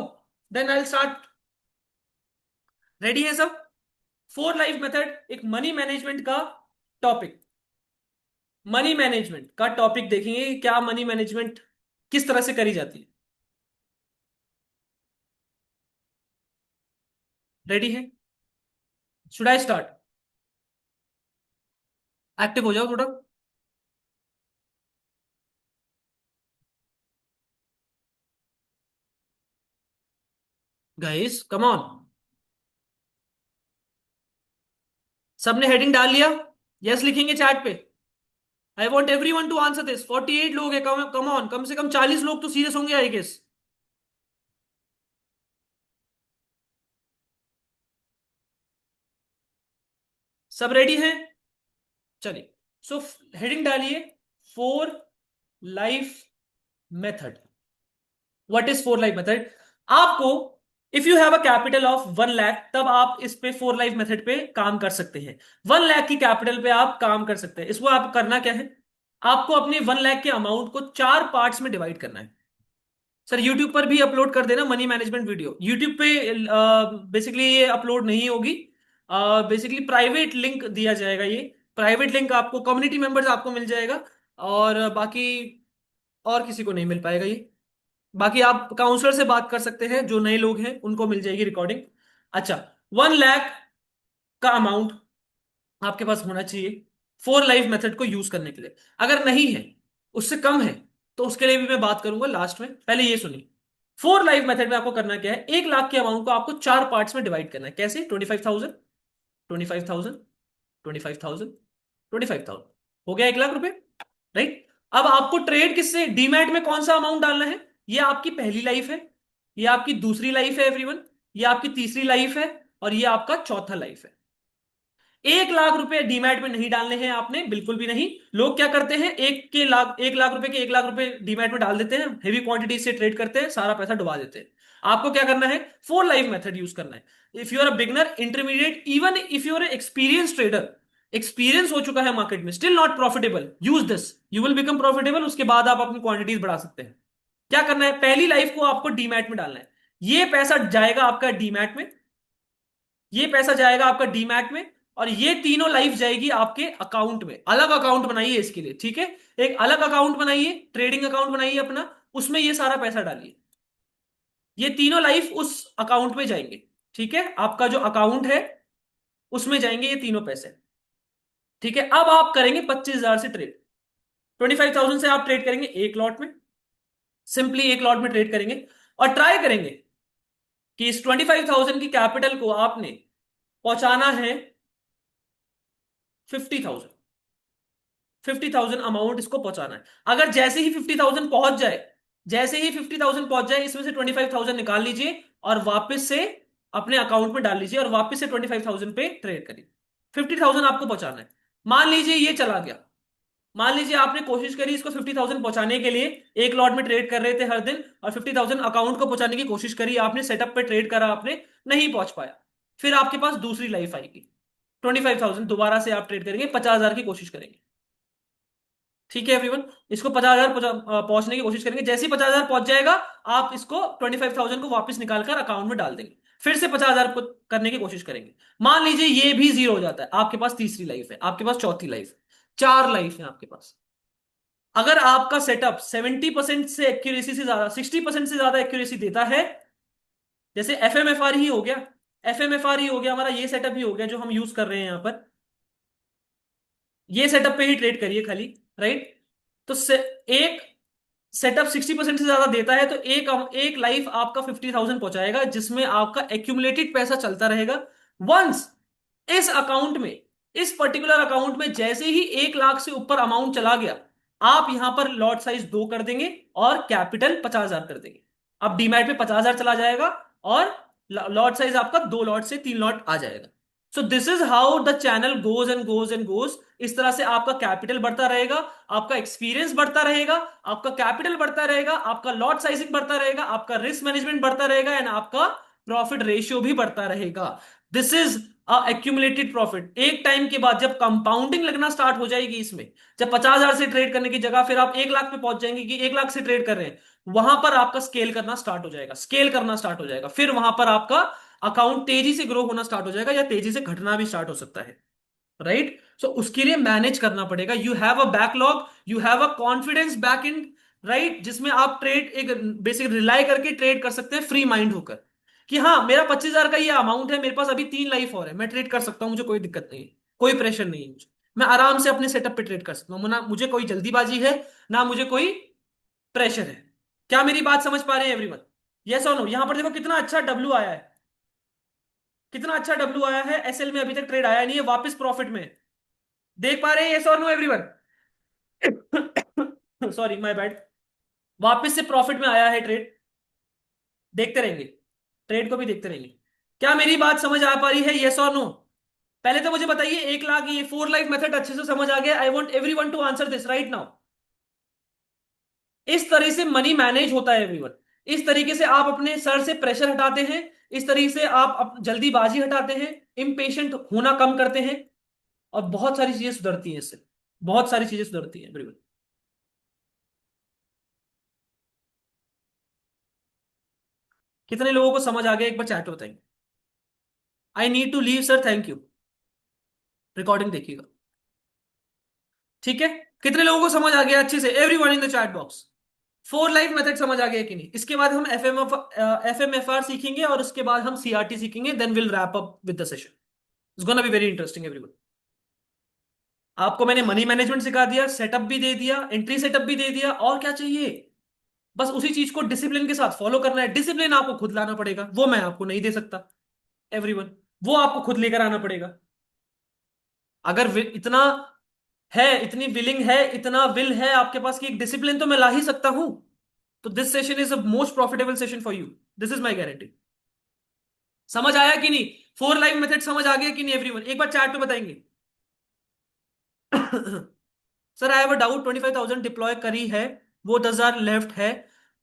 Then I start. Ready है सब? फोर लाइफ मेथड एक मनी मैनेजमेंट का टॉपिक। मनी मैनेजमेंट का टॉपिक देखेंगे कि क्या मनी मैनेजमेंट किस तरह से करी जाती है। रेडी है? Should I start? एक्टिव हो जाओ थोड़ा। Guys come on. सबने हेडिंग डाल लिया? यस लिखेंगे चैट पे। I want every one two answer this. 48 लोग है, कम ऑन, कम से कम 40 लोग तो सीरियस होंगे आई गेस। सब रेडी हैं? चलिए, सो हेडिंग डालिए, four life method. What is four life method? आपको, if you have a capital of 1 lakh, तब आप इस पे फोर लाइफ मेथड पे काम कर सकते हैं। 1 लाख की कैपिटल पे आप काम कर सकते हैं। इसको आप करना क्या है, आपको अपने 1 लाख के अमाउंट को 4 पार्ट्स में डिवाइड करना है। सर यूट्यूब पर भी अपलोड कर देना मनी मैनेजमेंट वीडियो। यूट्यूब पे बेसिकली ये अपलोड नहीं होगी। बेसिकली प्राइवेट लिंक दिया जाएगा ये। प्राइवेट लिंक आपको कम्युनिटी मेंबर्स आपको मिल जाएगा, और बाकी और किसी को नहीं मिल पाएगा ये। बाकी आप काउंसलर से बात कर सकते हैं, जो नए लोग हैं उनको मिल जाएगी रिकॉर्डिंग। अच्छा, 1 लाख का अमाउंट आपके पास होना चाहिए फोर लाइफ मेथड को यूज करने के लिए। अगर नहीं है, उससे कम है, तो उसके लिए भी मैं बात करूंगा लास्ट में। पहले ये सुनिए, फोर लाइफ मेथड में आपको करना क्या है। 1 लाख के अमाउंट को आपको 4 पार्ट्स में डिवाइड करना है। कैसे? 25,000, 25,000, 25,000, 25,000। हो गया 1 लाख रुपए, राइट। अब आपको ट्रेड किससे, डीमैट में कौन सा अमाउंट डालना है? ये आपकी पहली लाइफ है, ये आपकी दूसरी लाइफ है एवरीवन, ये आपकी तीसरी लाइफ है, और ये आपका चौथा लाइफ है। 1 लाख रुपए डीमैट में नहीं डालने हैं आपने, बिल्कुल भी नहीं। लोग क्या करते हैं, 1 लाख रुपए के 1 लाख रुपए डीमैट में डाल देते हैं, हेवी क्वांटिटी से ट्रेड करते हैं, सारा पैसा डुबा देते हैं। आपको क्या करना है, 4 लाइफ मेथड यूज करना है। If you are a beginner, intermediate, even if you are experience trader, experience हो चुका है मार्केट में, still not profitable, use this, you will become profitable. उसके बाद आप अपनी क्वांटिटीज बढ़ा सकते हैं। क्या करना है, पहली लाइफ को आपको डीमैट में डालना है। ये पैसा जाएगा आपका डीमैट में, ये पैसा जाएगा आपका डीमैट में, और ये तीनों लाइफ जाएगी आपके अकाउंट में। अलग अकाउंट बनाइए इसके लिए, ठीक है। एक अलग अकाउंट बनाइए, ट्रेडिंग अकाउंट बनाइए अपना, उसमें ये सारा पैसा डालिए। ये तीनों लाइफ उस अकाउंट में जाएंगे, ठीक है। आपका जो अकाउंट है उसमें जाएंगे ये तीनों पैसे, ठीक है। अब आप करेंगे 25,000 से ट्रेड, 25,000 से आप ट्रेड करेंगे एक लॉट में, सिंपली एक लॉट में ट्रेड करेंगे। और ट्राई करेंगे कि इस 25,000 की कैपिटल को आपने पहुंचाना है 50,000, 50,000 अमाउंट इसको पहुंचाना है। अगर जैसे ही 50,000 पहुंच जाए, जैसे ही 50,000 पहुंच जाए, इसमें से 25,000 निकाल लीजिए और वापस से अपने अकाउंट में डाल लीजिए, और वापस से 25,000 पे ट्रेड करिए। 50,000 आपको पहुंचाना है। मान लीजिए ये चला गया, मान लीजिए आपने कोशिश करी इसको 50,000 पहुंचाने के लिए, एक लॉट में ट्रेड कर रहे थे हर दिन, और 50,000 अकाउंट को पहुंचाने की कोशिश करी आपने, सेटअप पे ट्रेड करा आपने, नहीं पहुंच पाया। फिर आपके पास दूसरी लाइफ आएगी, 25,000 दोबारा से आप ट्रेड करेंगे, 50,000 की कोशिश करेंगे, ठीक है एवरीवन। इसको 50,000 पहुंचने की कोशिश करेंगे। जैसे ही 50,000 पहुंच जाएगा, आप इसको 25,000 को वापस निकालकर अकाउंट में डाल देंगे। फिर से 50,000 को करने की कोशिश करेंगे। मान लीजिए ये भी जीरो हो जाता है, आपके पास तीसरी लाइफ है, आपके पास चौथी लाइफ है, 4 लाइफ है आपके पास। अगर आपका सेटअप 70% से एक्यूरेसी से ज्यादा, 60% से ज्यादा एक्यूरेसी देता है, जैसे एफएमएफआर ही हो गया, एफएमएफआर ही हो गया हमारा, ये सेटअप ही हो गया जो हम यूज कर रहे हैं यहां पर, ये सेटअप पे ही ट्रेड करिए खाली, राइट। तो एक सेटअप 60% से ज्यादा देता है, तो एक एक लाइफ आपका 50,000 पहुंचाएगा, जिसमें आपका एक्यूमुलेटेड पैसा चलता रहेगा। वंस इस अकाउंट में, इस पर्टिकुलर अकाउंट में जैसे ही 1 लाख से ऊपर अमाउंट चला गया, आप यहां पर लॉट साइज 2 कर देंगे और कैपिटल 50,000 कर देंगे। अब डीमैट में 50,000 चला जाएगा, और लॉट साइज आपका 2 लॉट से 3 लॉट आ जाएगा। सो this is how the channel goes and goes and goes. इस तरह से आपका कैपिटल बढ़ता रहेगा, आपका एक्सपीरियंस बढ़ता रहेगा, आपका कैपिटल बढ़ता रहेगा, आपका लॉट साइजिंग बढ़ता रहेगा, आपका रिस्क मैनेजमेंट बढ़ता रहेगा, एंड आपका प्रॉफिट रेशियो भी बढ़ता रहेगा। This is accumulated profit. एक टाइम के बाद जब कंपाउंडिंग लगना स्टार्ट हो जाएगी इसमें, जब 50,000 से ट्रेड करने की जगह फिर आप 1 लाख पे पहुंच जाएंगे कि 1 लाख से ट्रेड कर रहे हैं, वहां पर आपका स्केल करना स्टार्ट हो जाएगा, स्केल करना स्टार्ट हो जाएगा। फिर वहां पर आपका अकाउंट तेजी से ग्रो होना स्टार्ट हो जाएगा, या तेजी से घटना भी स्टार्ट हो सकता है, राइट। सो उसके लिए मैनेज करना पड़ेगा। You have a backlog, you have a confidence back in, right, जिसमें आप ट्रेड एक बेसिक रिलाई करके ट्रेड कर सकते हैं फ्री माइंड होकर, कि हाँ मेरा 25,000 का ये अमाउंट है, मेरे पास अभी 3 लाइफ और है, मैं ट्रेड कर सकता हूं, मुझे कोई दिक्कत नहीं है, कोई प्रेशर नहीं है मुझे, मैं आराम से अपने सेटअप पे ट्रेड कर सकता हूं, ना मुझे कोई जल्दीबाजी है, ना मुझे कोई प्रेशर है। क्या मेरी बात समझ पा रहे हैं एवरीवन? यस और नो? यहां पर देखो कितना अच्छा डब्ल्यू आया है, कितना अच्छा डब्ल्यू आया है। एसएल में अभी तक ट्रेड आया नहीं है, वापस प्रॉफिट में है। देख पा रहे हैं? यस और no everyone? Sorry, my bad. वापस से प्रॉफिट में आया है ट्रेड, देखते रहेंगे, ट्रेड को भी देखते रहेंगे। क्या मेरी बात समझ आ पा रही है? यस और नो? पहले तो मुझे बताइए, 1 लाख, ये 4 लाइफ मेथड अच्छे से समझ आ गया? I want every one two answer this right now. इस तरह से मनी मैनेज होता है एवरीवन। इस तरीके से आप अपने सर से प्रेशर हटाते हैं, इस तरीके से आप जल्दीबाजी हटाते हैं, इम्पेशेंट होना कम करते हैं, और बहुत सारी चीजें सुधरती हैं इससे, बहुत सारी चीजें सुधरती हैं एवरीवन। कितने लोगों को समझ आ गया, एक बार चैट में बताएंगे। I need to leave sir, thank you. Recording देखिएगा, ठीक है। कितने लोगों को समझ आ गया अच्छे से? Everyone in the chat box. 4 life method समझ आ गया कि नहीं? इसके बाद हम एफ एम एफ आर सीखेंगे, और उसके बाद हम सीआरटी सीखेंगे, then will wrap up with the session. It's gonna be very interesting everyone. आपको मैंने मनी मैनेजमेंट सिखा दिया, सेटअप भी दे दिया, एंट्री सेटअप भी दे दिया, और क्या चाहिए? बस उसी चीज को डिसिप्लिन के साथ फॉलो करना है। डिसिप्लिन आपको खुद लाना पड़ेगा, वो मैं आपको नहीं दे सकता एवरीवन, वो आपको खुद लेकर आना पड़ेगा। अगर इतना है, इतनी विलिंग है, इतना विल है आपके पास कि एक डिसिप्लिन तो मैं ला ही सकता हूं, तो this session is the most profitable session for you, this is my guarantee. समझ आया कि नहीं? फोर लाइव मेथड समझ आ गया कि नहीं एवरीवन? एक बार चैट पे बताएंगे। Sir I have a doubt, 25,000 deploy करी है, वो 10,000 लेफ्ट है।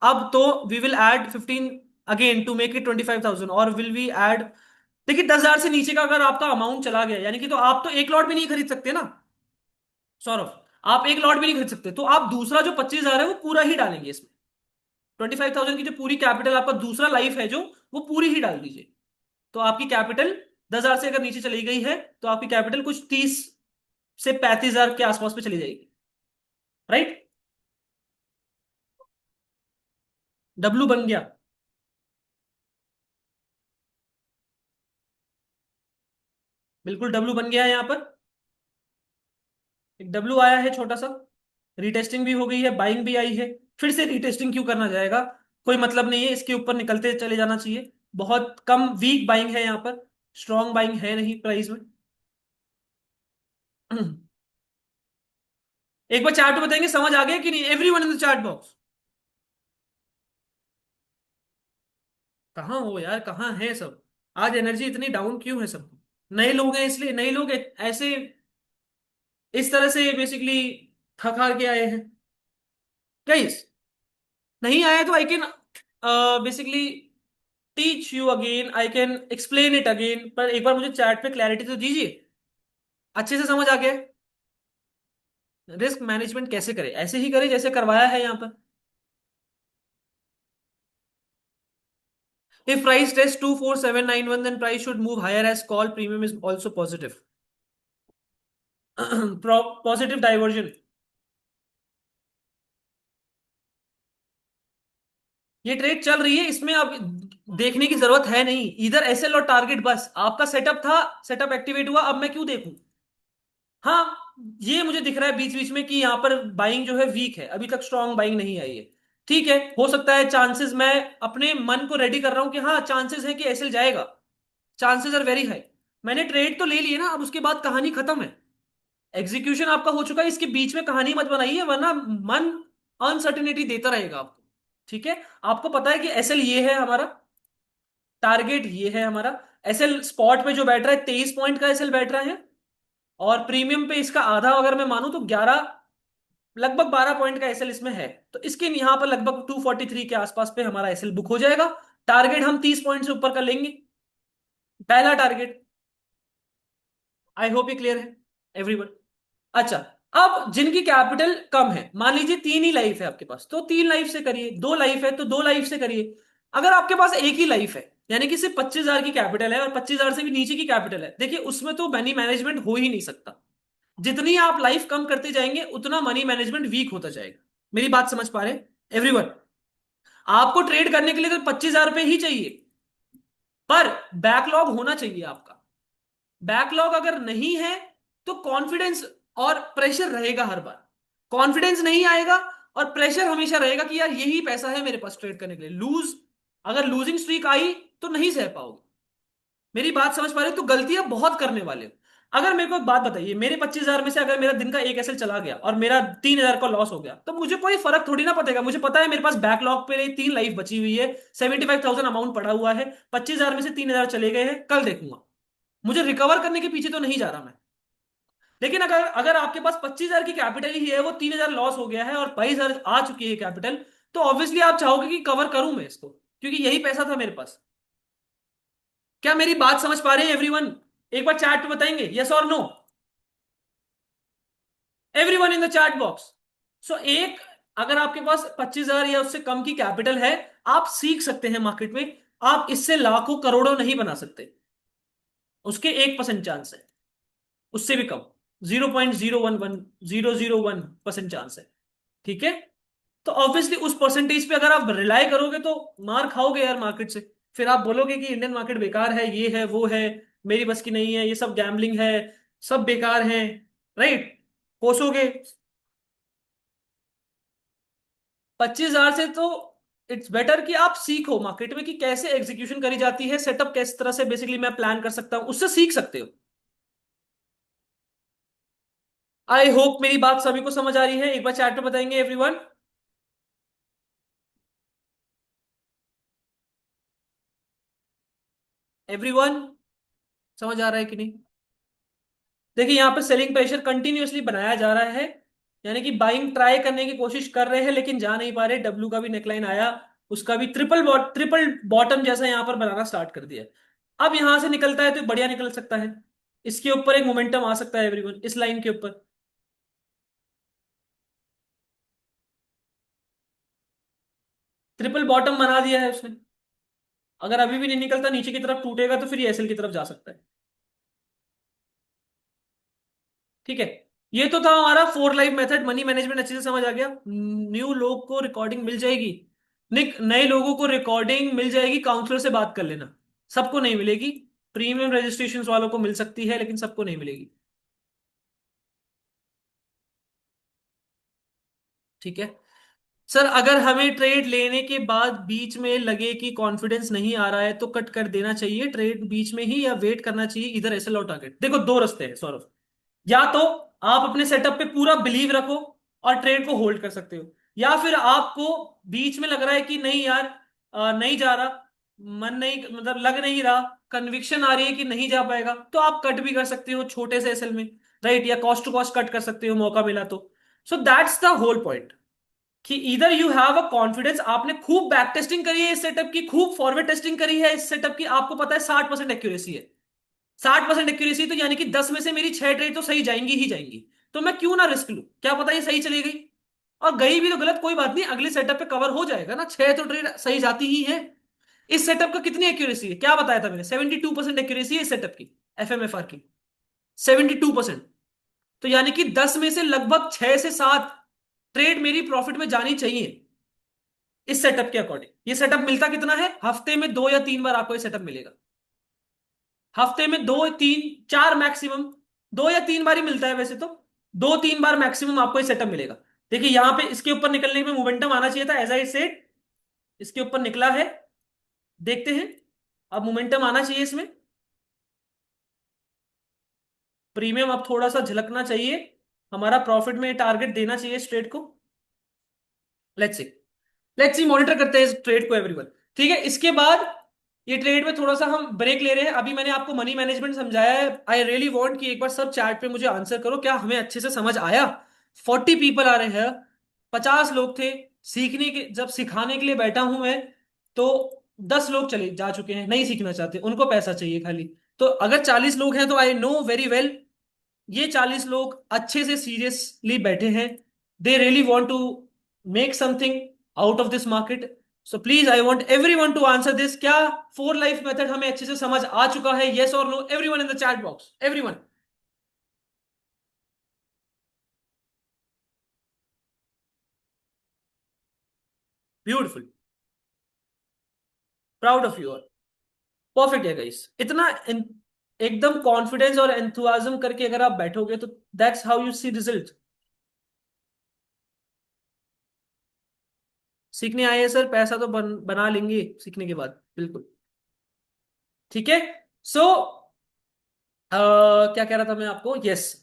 अब तो we will add 15 again to make it 25,000, और विल वी ऐड। देखिए 10,000 से नीचे का अगर आपका अमाउंट चला गया, यानी कि तो आप तो एक लॉट भी नहीं खरीद सकते ना सौरभ। आप एक लॉट भी नहीं खरीद सकते, तो आप दूसरा जो 25,000 है वो पूरा ही डालेंगे इसमें। 25,000 की जो पूरी कैपिटल आपका दूसरा लाइफ है जो, वो पूरी ही डाल दीजिए। तो आपकी कैपिटल 10,000 से अगर नीचे चली गई है, तो आपकी कैपिटल कुछ 30 से 35,000 के आसपास पे चली जाएगी। राइट? डब्लू बन गया। बिल्कुल डब्लू बन गया है यहाँ पर। एक डब्लू आया है छोटा सा। रीटेस्टिंग भी हो गई है, बाइंग भी आई है। फिर से रीटेस्टिंग क्यों करना जाएगा? कोई मतलब नहीं है, इसके ऊपर निकलते चले जाना चाहिए। बहुत कम वीक बाइंग है यहाँ पर, स्ट्रॉन्ग बाइंग है नहीं प्राइस में। एक बार चार्ट बताएंगे, समझ आ गया कि नहीं everyone in the chart box? कहाँ हो यार, कहाँ है सब? आज एनर्जी इतनी डाउन क्यों है सबको? नए लोग हैं इसलिए, नए लोग ऐसे इस तरह से बेसिकली थक हार के आए हैं। गाइस, नहीं आया तो I can basically teach you again, I can explain it again, पर एक बार मुझे चैट पे क्लैरिटी तो दीजिए। अच्छे से समझ आ गया? रिस्क मैनेजमेंट कैसे करें? ऐसे ही करें जैसे करवाया है यहाँ पर। If price test 24791, then price should move higher as call premium is also positive. Positive diversion. ये ट्रेड चल रही है, इसमें अब देखने की जरूरत है नहीं, इधर एसएल और टारगेट बस। आपका सेटअप था, सेटअप एक्टिवेट हुआ, अब मैं क्यों देखूं? हाँ, ये मुझे दिख रहा है बीच बीच में कि यहाँ पर बाइंग जो है वीक है, अभी तक स्ट्रांग बाइंग नहीं आई है। ठीक है, हो सकता है चांसेस, मैं अपने मन को रेडी कर रहा हूं कि हाँ चांसेस है कि एसएल जाएगा, चांसेस आर वेरी हाई। मैंने ट्रेड तो ले लिए ना, अब उसके बाद कहानी खत्म है। एग्जीक्यूशन आपका हो चुका है, इसके बीच में कहानी मत बनाइए, वरना मन अनसर्टिनिटी देता रहेगा आपको। ठीक है? आपको पता है कि एसएल ये है हमारा, टारगेट ये है हमारा। एसएल स्पॉट पे जो बैठ रहा है 23 पॉइंट का एसएल बैठ रहा है, और प्रीमियम पे इसका आधा अगर मैं मानूं तो 11, लगभग 12 पॉइंट का एसएल इसमें है। तो इसके यहां पर लगभग 243 के आसपास पे हमारा एसएल बुक हो जाएगा। टारगेट हम 30 पॉइंट से ऊपर का लेंगे, पहला टारगेट। आई होप ये क्लियर है एवरीवन? अच्छा, अब जिनकी कैपिटल कम है, मान लीजिए 3 ही लाइफ है आपके पास, तो 3 लाइफ से करिए। 2 लाइफ है तो 2 लाइफ से करिए। अगर आपके पास एक ही लाइफ है, यानी कि सिर्फ 25,000 की कैपिटल है और 25,000 से भी नीचे की कैपिटल है, देखिए उसमें तो मनी मैनेजमेंट हो ही नहीं सकता। जितनी आप लाइफ कम करते जाएंगे उतना मनी मैनेजमेंट वीक होता जाएगा। मेरी बात समझ पा रहे हैं एवरीवन? आपको ट्रेड करने के लिए तो 25,000 रुपये ही चाहिए, पर बैकलॉग होना चाहिए आपका। बैकलॉग अगर नहीं है तो कॉन्फिडेंस और प्रेशर रहेगा हर बार। कॉन्फिडेंस नहीं आएगा और प्रेशर हमेशा रहेगा कि यार यही पैसा है मेरे पास ट्रेड करने के लिए। लूज, अगर लूजिंग स्ट्रीक आई तो नहीं सह पाओगे। मेरी बात समझ पा रहे हो? तो गलतियां बहुत करने वाले हो। अगर मेरे को एक बात बताइए, मेरे 25,000 में से अगर मेरा दिन का एक एसएल चला गया और मेरा 3,000 का लॉस हो गया, तो मुझे कोई फर्क थोड़ी ना पड़ेगा। मुझे पता है मेरे पास बैकलॉग पे 3 लाइफ बची हुई है, 75,000 अमाउंट पड़ा हुआ है, 25,000 में से 3,000 चले गए हैं, कल देखूंगा। मुझे रिकवर करने के पीछे तो नहीं जा रहा मैं। लेकिन अगर अगर आपके पास 25,000 की कैपिटल ही है, वो 3,000 लॉस हो गया है और 22,000 आ चुकी है कैपिटल, तो ऑब्वियसली आप चाहोगे कि कवर करूं मैं इसको, क्योंकि यही पैसा था मेरे पास। क्या मेरी बात समझ पा रहे हैं एवरीवन? एक बार चैट पे बताएंगे यस और no, everyone in the chat box. So एक, अगर आपके पास 25,000 या उससे कम की कैपिटल है, आप सीख सकते हैं मार्केट में। आप इससे लाखों करोड़ों नहीं बना सकते, उसके 1% चांस है, उससे भी कम। 0.011 001% चांस है। ठीक है? तो ऑब्वियसली उस परसेंटेज पे अगर आप रिलाई करोगे तो मार खाओगे यार मार्केट से। फिर आप बोलोगे कि इंडियन मार्केट बेकार है, ये है वो है, मेरी बस की नहीं है, ये सब गैम्बलिंग है, सब बेकार है। राइट? कोसोगे। 25,000 से तो इट्स बेटर कि आप सीखो मार्केट में कि कैसे एग्जीक्यूशन करी जाती है, सेटअप किस तरह से बेसिकली मैं प्लान कर सकता हूं, उससे सीख सकते हो। आई होप मेरी बात सभी को समझ आ रही है। एक बार चैट पे बताएंगे एवरीवन? एवरीवन? समझ आ रहा है कि नहीं? देखिए यहाँ पे सेलिंग प्रेशर कंटिन्यूअसली बनाया जा रहा है, यानी कि बाइंग ट्राई करने की कोशिश कर रहे हैं लेकिन जा नहीं पा रहे। डब्ल्यू का भी नेकलाइन आया, उसका भी ट्रिपल बॉटम जैसा यहाँ पर बनाना स्टार्ट कर दिया। अब यहां से निकलता है तो बढ़िया निकल सकता है, इसके ऊपर एक मोमेंटम आ सकता है एवरीवन, इस लाइन के ऊपर। ट्रिपल बॉटम बना दिया है उसने। अगर अभी भी नहीं निकलता, नीचे की तरफ टूटेगा, तो फिर ये एसएल की तरफ जा सकता है। ठीक है, ये तो था हमारा four life method. Money management अच्छे से समझ आ गया। न्यू लोग को रिकॉर्डिंग मिल जाएगी। निक नए लोगों को रिकॉर्डिंग मिल जाएगी, काउंसलर से बात कर लेना। सबको नहीं मिलेगी, प्रीमियम रजिस्ट्रेशन वालों को मिल सकती है लेकिन सबको नहीं मिलेगी। ठीक है सर, अगर हमें ट्रेड लेने के बाद बीच में लगे कि कॉन्फिडेंस नहीं आ रहा है तो कट कर देना चाहिए ट्रेड बीच में ही, या वेट करना चाहिए इधर एसएल और टारगेट? देखो दो रास्ते हैं सौरभ। या तो आप अपने सेटअप पे पूरा बिलीव रखो और ट्रेड को होल्ड कर सकते हो, या फिर आपको बीच में लग रहा है कि नहीं यार, नहीं जा रहा, मन नहीं, मतलब लग नहीं रहा, कन्विक्शन आ रही है कि नहीं जा पाएगा, तो आप कट भी कर सकते हो छोटे से एसएल में, राइट? या कॉस्ट टू कॉस्ट कट कर सकते हो मौका मिला तो। So that's the whole point, कि इधर यू हैव अ कॉन्फिडेंस, आपने खूब बैक टेस्टिंग करी है इस सेटअप की, खूब फॉरवर्ड टेस्टिंग करी है इस सेटअप की, आपको पता है 60% एक्यूरेसी है। 60% एक्यूरेसी, तो यानी कि 10 में से मेरी 6 ट्रेड तो सही जाएंगी ही जाएंगी। तो मैं क्यों ना रिस्क लूं, क्या पता ये सही चली गई, और गई भी तो गलत कोई बात नहीं, अगले सेटअप पे कवर हो जाएगा ना, 6 तो ट्रेड सही जाती ही है। इस सेटअप का कितनी एक्यूरेसी है, क्या बताया था मैंने? 72% एक्यूरेसी है इस सेटअप की, एफएमएफआर की, 72%। तो यानी कि 10 में से लगभग 6 से 7 ट्रेड मेरी प्रॉफिट में जानी चाहिए इस सेटअप के अकॉर्डिंग। ये सेटअप मिलता कितना है, हफ्ते में 2 या 3 बार आपको ये सेटअप मिलेगा। हफ्ते में 2 3 4 मैक्सिमम, 2 या 3 बार ही मिलता है वैसे तो। 2 3 बार मैक्सिमम आपको ये सेटअप मिलेगा। देखिए यहां पे इसके ऊपर निकलने में मोमेंटम आना चाहिए था, एज आई सेड, इसके ऊपर निकला है। देखते हैं, अब मोमेंटम आना चाहिए इसमें, प्रीमियम अब थोड़ा सा झलकना चाहिए, हमारा प्रॉफिट में टारगेट देना चाहिए इस ट्रेड को। Let's see, let's see, monitor करते हैं इस ट्रेड को एवरीवन। ठीक है, इसके बाद ये ट्रेड में थोड़ा सा हम ब्रेक ले रहे हैं। अभी मैंने आपको मनी मैनेजमेंट समझाया है, आई रियली वांट कि एक बार सब चैट पे मुझे आंसर करो, क्या हमें अच्छे से समझ आया? 40 पीपल आ रहे हैं, 50 लोग थे सीखने के, जब सिखाने के लिए बैठा हूं मैं, तो 10 लोग चले जा चुके हैं, नहीं सीखना चाहते, उनको पैसा चाहिए खाली। तो अगर 40 लोग हैं तो आई नो वेरी वेल, ये 40 लोग अच्छे से सीरियसली बैठे हैं, they really want to make something out of this market. So please I want everyone to answer this, क्या फोर लाइफ मेथड हमें अच्छे से समझ आ चुका है? येस और no, everyone in the chat box, everyone. Beautiful, proud of you all, perfect है गाइस। इतना एकदम कॉन्फिडेंस और एंथुआजम करके अगर आप बैठोगे तो that's how you see result. सीखने आए हैं सर, पैसा तो बना लेंगे सीखने के बाद, बिल्कुल। ठीक है, सो क्या कह रहा था मैं आपको, यस,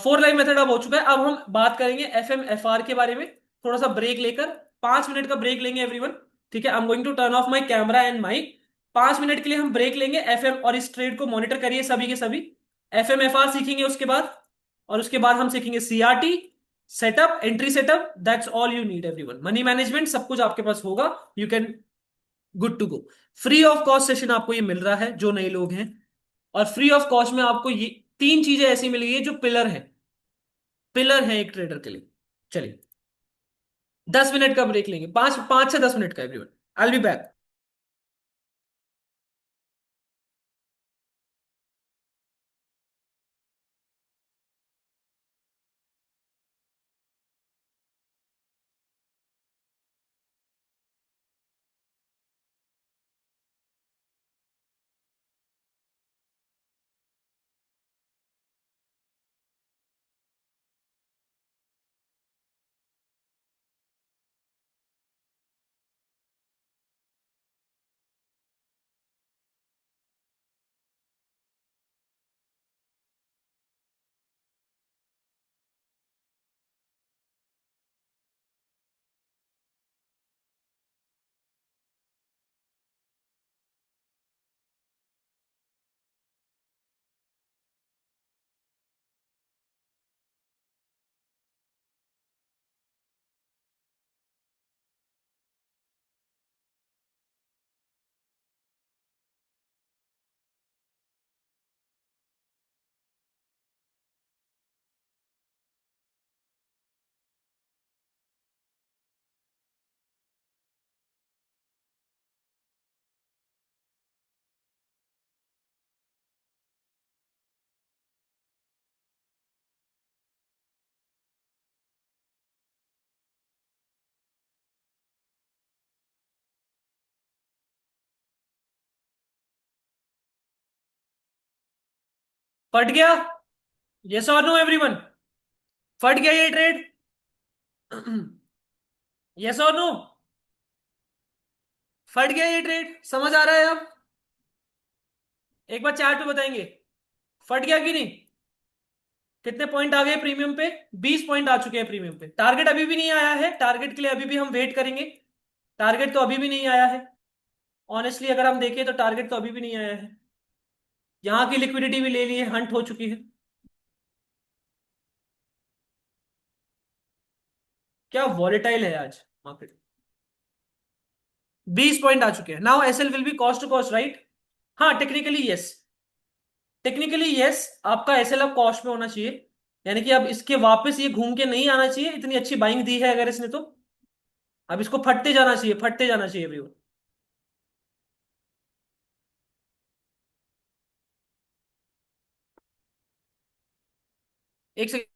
फोर लाइन मेथड अब हो चुका है। अब हम बात करेंगे एफ एम एफ आर के बारे में, थोड़ा सा ब्रेक लेकर, 5 मिनट का ब्रेक लेंगे एवरीवन। ठीक है, I am going to turn off my camera and mic. 5 minute के लिए हम ब्रेक लेंगे, एफ एम और इस ट्रेड को मॉनिटर करिए सभी के सभी। एफ एम एफ आर सीखेंगे उसके बाद, और उसके बाद हम सीखेंगे CRT, setup, entry setup, that's all you need everyone. Money management सब कुछ आपके पास होगा, you can good to go. Free of cost session आपको ये मिल रहा है जो नए लोग हैं, और फ्री ऑफ कॉस्ट में आपको ये 3 चीजें ऐसी मिलेगी जो पिलर है, पिलर है एक ट्रेडर के लिए। चलिए, 10 मिनट का ब्रेक लेंगे, 5 5 से 10 मिनट का everyone. I will be back. फट गया? यस और नो एवरीवन? फट गया ये ट्रेड? यस और नो? फट गया ये ट्रेड? समझ आ रहा है अब? एक बार चैट पे बताएंगे। फट गया कि नहीं? कितने पॉइंट आ गए प्रीमियम पे? 20 पॉइंट आ चुके हैं प्रीमियम पे। टारगेट अभी भी नहीं आया है, टारगेट के लिए अभी भी हम वेट करेंगे। टारगेट तो अभी भी नहीं आया है। ऑनेस्टली अगर हम देखें तो टारगेट तो अभी भी नहीं आया है। यहाँ की लिक्विडिटी भी ले ली है, हंट हो चुकी है। क्या वॉलेटाइल है आज मार्केट। 20 पॉइंट आ चुके हैं। Now SL will be cost to cost, right? हाँ, टेक्निकली यस। Technically yes. आपका एसएल अब कॉस्ट में होना चाहिए। यानी कि अब इसके वापस ये घूम के नहीं आना चाहिए। इतनी अच्छी बाइंग दी है अगर इसने तो अब इसको फटते जाना चाहिए, फटते जाना चाहिए एवरीवन। एक सेकंड।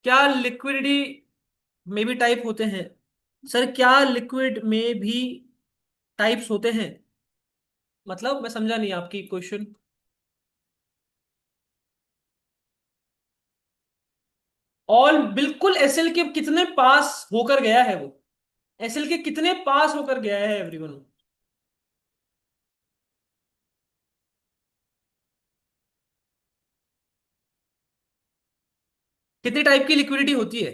क्या लिक्विडिटी में भी टाइप होते हैं? सर क्या लिक्विड में भी टाइप्स होते हैं? मतलब मैं समझा नहीं आपकी क्वेश्चन। ऑल बिल्कुल एसएल के कितने पास होकर गया है वो? एसएल के कितने पास होकर गया है एवरीवन? कितने टाइप की लिक्विडिटी होती है?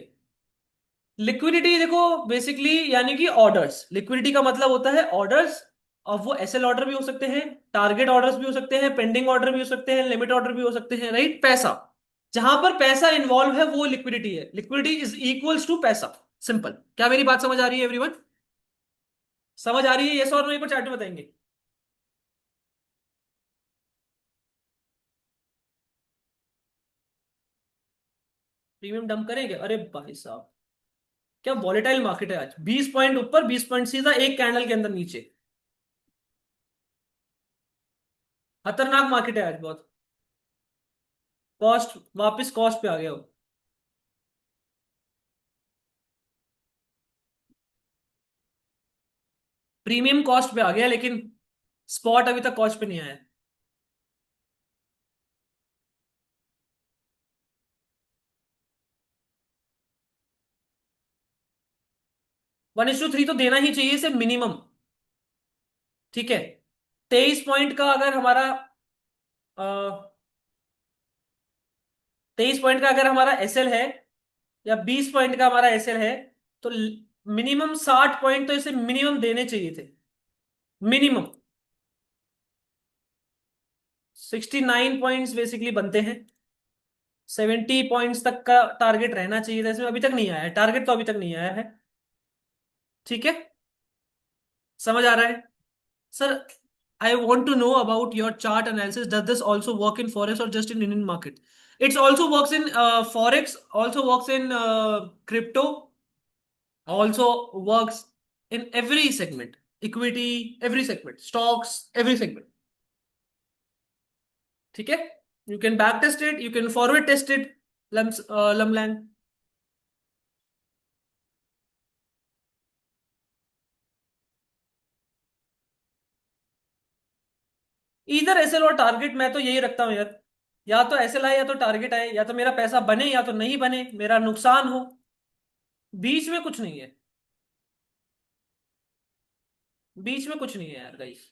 लिक्विडिटी देखो बेसिकली यानी कि ऑर्डर्स। लिक्विडिटी का मतलब होता है ऑर्डर्स। अब वो एसएल ऑर्डर भी हो सकते हैं, टारगेट ऑर्डर्स भी हो सकते हैं, पेंडिंग ऑर्डर भी हो सकते हैं, लिमिट ऑर्डर भी हो सकते हैं, राइट? पैसा, जहां पर पैसा इन्वॉल्व है वो लिक्विडिटी है। लिक्विडिटी इज इक्वल्स टू पैसा। सिंपल। क्या मेरी बात समझ आ रही है एवरीवन? समझ आ रही है? यस और नो एक बार चैट में बताएंगे। प्रीमियम डंप करेंगे? अरे भाई साहब, क्या वॉलेटाइल मार्केट है आज। 20 पॉइंट ऊपर, 20 पॉइंट सीधा एक कैंडल के अंदर नीचे। खतरनाक मार्केट है आज बहुत। कॉस्ट वापस कॉस्ट पे आ गया हो। प्रीमियम कॉस्ट पे आ गया लेकिन स्पॉट अभी तक कॉस्ट पे नहीं आया। 1:3 तो देना ही चाहिए इसे मिनिमम। ठीक है। 23 पॉइंट का अगर हमारा 23 पॉइंट का अगर हमारा एसएल है या 20 पॉइंट का हमारा एसएल है तो मिनिमम 60 पॉइंट तो इसे मिनिमम देने चाहिए थे। मिनिमम 69 पॉइंट्स बेसिकली बनते हैं। 70 पॉइंट्स तक का टारगेट रहना चाहिए था इसमें। अभी तक नहीं आया है टारगेट, तो अभी तक नहीं आया है। ठीक है। समझ आ रहा है? Sir I want to know about your chart analysis. Does this also work in forex or just in Indian market? It also works in forex, also works in crypto, also works in every segment, equity, every segment, stocks, every segment. ठीक है? You can back test it, you can forward test it. Lumlang. इधर SL और target मैं तो यही रखता हूं यार। या तो एसएल आए या तो टारगेट आए, या तो मेरा पैसा बने या तो नहीं बने, मेरा नुकसान हो। बीच में कुछ नहीं है। बीच में कुछ नहीं है यार गाइस।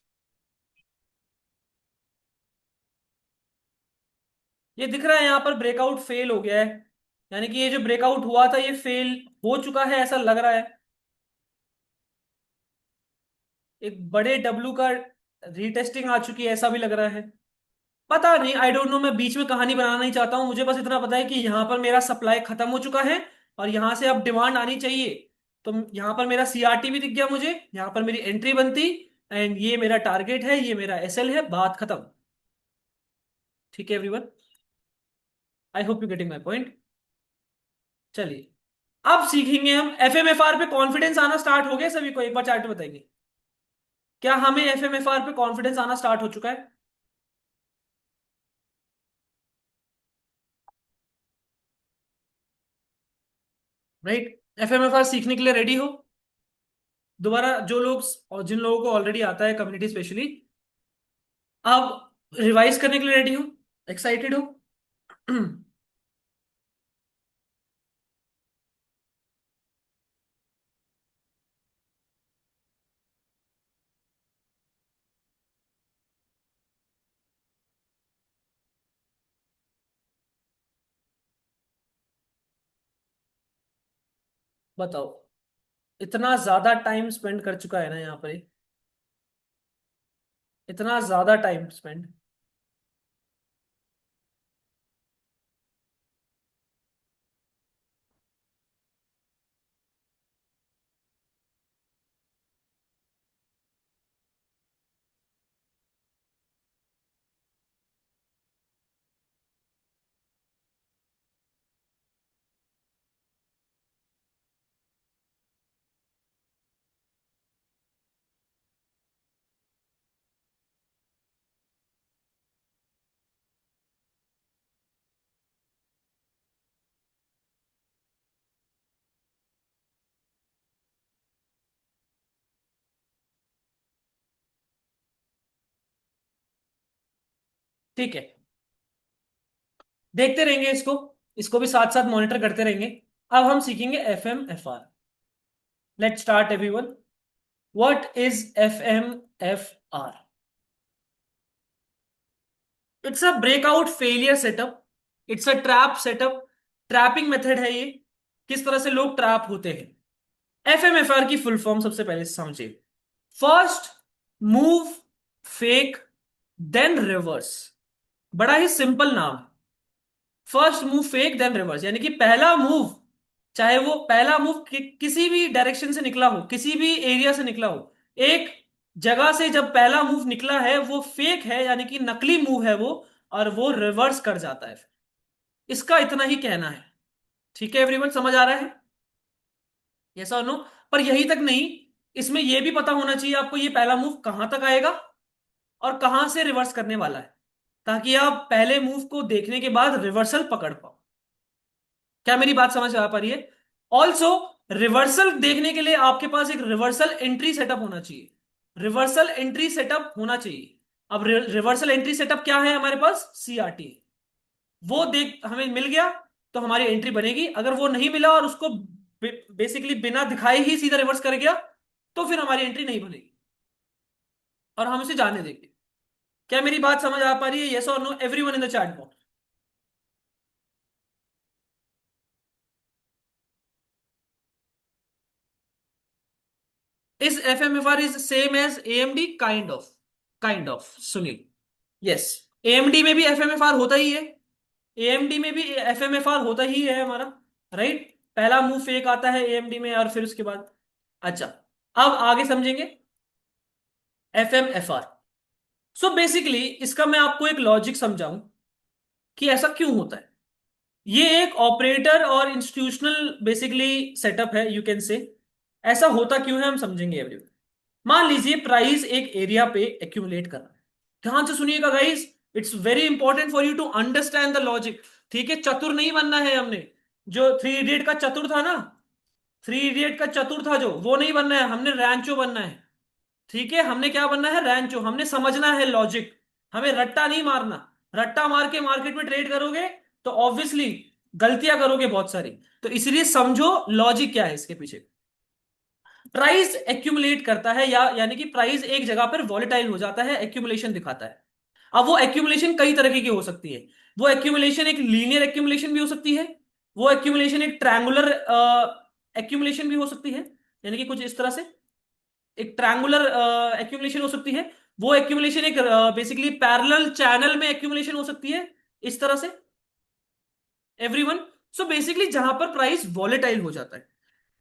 ये दिख रहा है यहाँ पर ब्रेकआउट फेल हो गया है। यानी कि ये जो ब्रेकआउट हुआ था ये फेल हो चुका है ऐसा लग रहा है। एक बड़े डब्लू का रीटेस्टिंग आ चुकी है ऐसा भी लग रहा है। पता नहीं, आई डोंट नो। मैं बीच में कहानी बनाना नहीं चाहता हूं। मुझे बस इतना पता है कि यहाँ पर मेरा सप्लाई खत्म हो चुका है और यहाँ से अब डिमांड आनी चाहिए। तो यहाँ पर मेरा सीआरटी भी दिख गया मुझे, यहाँ पर मेरी एंट्री बनती। एंड ये मेरा टारगेट है, ये मेरा एसएल है, बात खत्म। ठीक है everyone? I hope you getting my point. चलिए, अब सीखेंगे हम एफएमएफआर पे कॉन्फिडेंस आना स्टार्ट हो गया सभी को? एक बार चार्ट बताएंगे। क्या हमें एफएमएफआर पे कॉन्फिडेंस आना स्टार्ट हो चुका है? राइट? एफएमएफआर सीखने के लिए रेडी हो? दोबारा जो लोग और जिन लोगों को ऑलरेडी आता है कम्युनिटी स्पेशली, आप रिवाइज करने के लिए रेडी हो? एक्साइटेड हो? बताओ। इतना ज्यादा टाइम स्पेंड कर चुका है ना यहाँ पर ये, इतना ज्यादा टाइम स्पेंड। ठीक है, देखते रहेंगे इसको, इसको भी साथ साथ मॉनिटर करते रहेंगे। अब हम सीखेंगे F R. Let start everyone. What is F R? It's a breakout failure setup, it's a trap setup. Trapping method है ये, किस तरह से लोग ट्रैप होते हैं। एफएमएफआर की फुल फॉर्म सबसे पहले समझिए। First move fake then reverse. बड़ा ही सिंपल नाम। First move fake then reverse, यानी कि पहला मूव, चाहे वो पहला मूव किसी भी डायरेक्शन से निकला हो, किसी भी एरिया से निकला हो, एक जगह से जब पहला मूव निकला है वो फेक है, यानी कि नकली मूव है वो, और वो रिवर्स कर जाता है। इसका इतना ही कहना है। ठीक है एवरीवन, समझ आ रहा है? यस और नो? पर यही तक नहीं, इसमें यह भी पता होना चाहिए आपको ये पहला मूव कहां तक आएगा और कहां से रिवर्स करने वाला है, ताकि आप पहले मूव को देखने के बाद रिवर्सल पकड़ पाओ। क्या मेरी बात समझ आ पा रही है? ऑल्सो रिवर्सल देखने के लिए आपके पास एक रिवर्सल एंट्री सेटअप होना चाहिए। रिवर्सल एंट्री सेटअप होना चाहिए। अब रिवर्सल एंट्री सेटअप क्या है हमारे पास? सीआरटी। वो देख हमें मिल गया तो हमारी एंट्री बनेगी। अगर वो नहीं मिला और उसको बेसिकली बिना दिखाए ही सीधा रिवर्स कर गया, तो फिर हमारी एंट्री नहीं बनेगी और हम उसे जाने देंगे। क्या मेरी बात समझ आ पा रही है? यस और no everyone in the chat box? इस FMFR is same as AMD? Kind of Sunil. Yes, AMD में भी एफएमएफआर होता ही है। एएमडी में भी एफएमएफआर होता ही है हमारा, राइट? पहला मूव फेक आता है एएमडी में और फिर उसके बाद। अच्छा, अब आगे समझेंगे एफएमएफआर। सो बेसिकली इसका मैं आपको एक लॉजिक समझाऊं कि ऐसा क्यों होता है। ये एक ऑपरेटर और इंस्टीट्यूशनल बेसिकली सेटअप है, यू कैन से। ऐसा होता क्यों है हम समझेंगे एवरीवन। मान लीजिए प्राइस एक एरिया पे एक्यूमुलेट कर रहा है। ध्यान से सुनिएगा guys, it's very important for you to understand the logic. ठीक है, चतुर नहीं बनना है हमने। जो थ्री इडियट का चतुर था ना, थ्री इडियट का चतुर था जो, वो नहीं बनना है, हमने रैंचो बनना है। ठीक है, हमने क्या बनना है? रैंचो। हमने समझना है लॉजिक, हमें रट्टा नहीं मारना। रट्टा मार के मार्केट में ट्रेड करोगे तो ऑब्वियसली गलतियां करोगे बहुत सारी। तो इसलिए समझो लॉजिक क्या है इसके पीछे। प्राइस एक्यूमुलेट करता है, या यानी कि प्राइस एक जगह पर वॉलेटाइल हो जाता है, एक्यूमुलेशन दिखाता है। अब वो एक्यूमुलेशन कई तरह की हो सकती है। वो एक्यूमुलेशन एक लीनियर एक्यूमुलेशन भी हो सकती है। वो एक्यूमुलेशन एक ट्रायंगुलर एक्यूमुलेशन भी हो सकती है, यानी कि कुछ इस तरह से एक ट्रायंगुलर एक्यूमुलेशन हो सकती है। वो एक्यूमुलेशन एक बेसिकली पैरेलल चैनल में एक्यूमुलेशन हो सकती है, इस तरह से एवरीवन। सो बेसिकली जहां पर प्राइस वॉलेटाइल हो जाता है,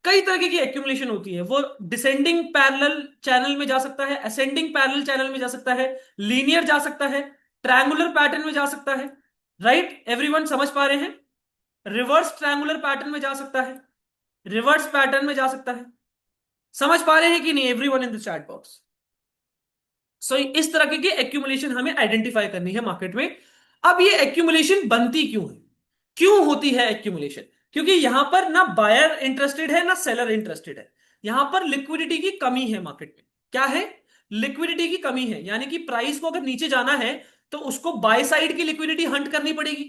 कई तरह की एक्यूमुलेशन होती है। वो डिसेंडिंग पैरेलल चैनल में जा सकता है, असेंडिंग पैरेलल चैनल में जा सकता है, लीनियर जा सकता है, ट्रायंगुलर पैटर्न में जा सकता है। राइट एवरीवन, समझ पा रहे हैं? रिवर्स ट्रायंगुलर पैटर्न में जा सकता है, रिवर्स पैटर्न में जा सकता है। समझ पा रहे हैं कि नहीं everyone in the chat box? So इस तरह की एक्यूमुलेशन हमें आइडेंटिफाई करनी है मार्केट में। अब ये एक्यूमुलेशन बनती क्यों है, क्यों होती है एक्यूमुलेशन? क्योंकि यहां पर ना बायर इंटरेस्टेड है ना सेलर इंटरेस्टेड है। यहां पर लिक्विडिटी की कमी है मार्केट में। क्या है? लिक्विडिटी की कमी है, यानी कि प्राइस को अगर नीचे जाना है तो उसको बाय साइड की लिक्विडिटी हंट करनी पड़ेगी,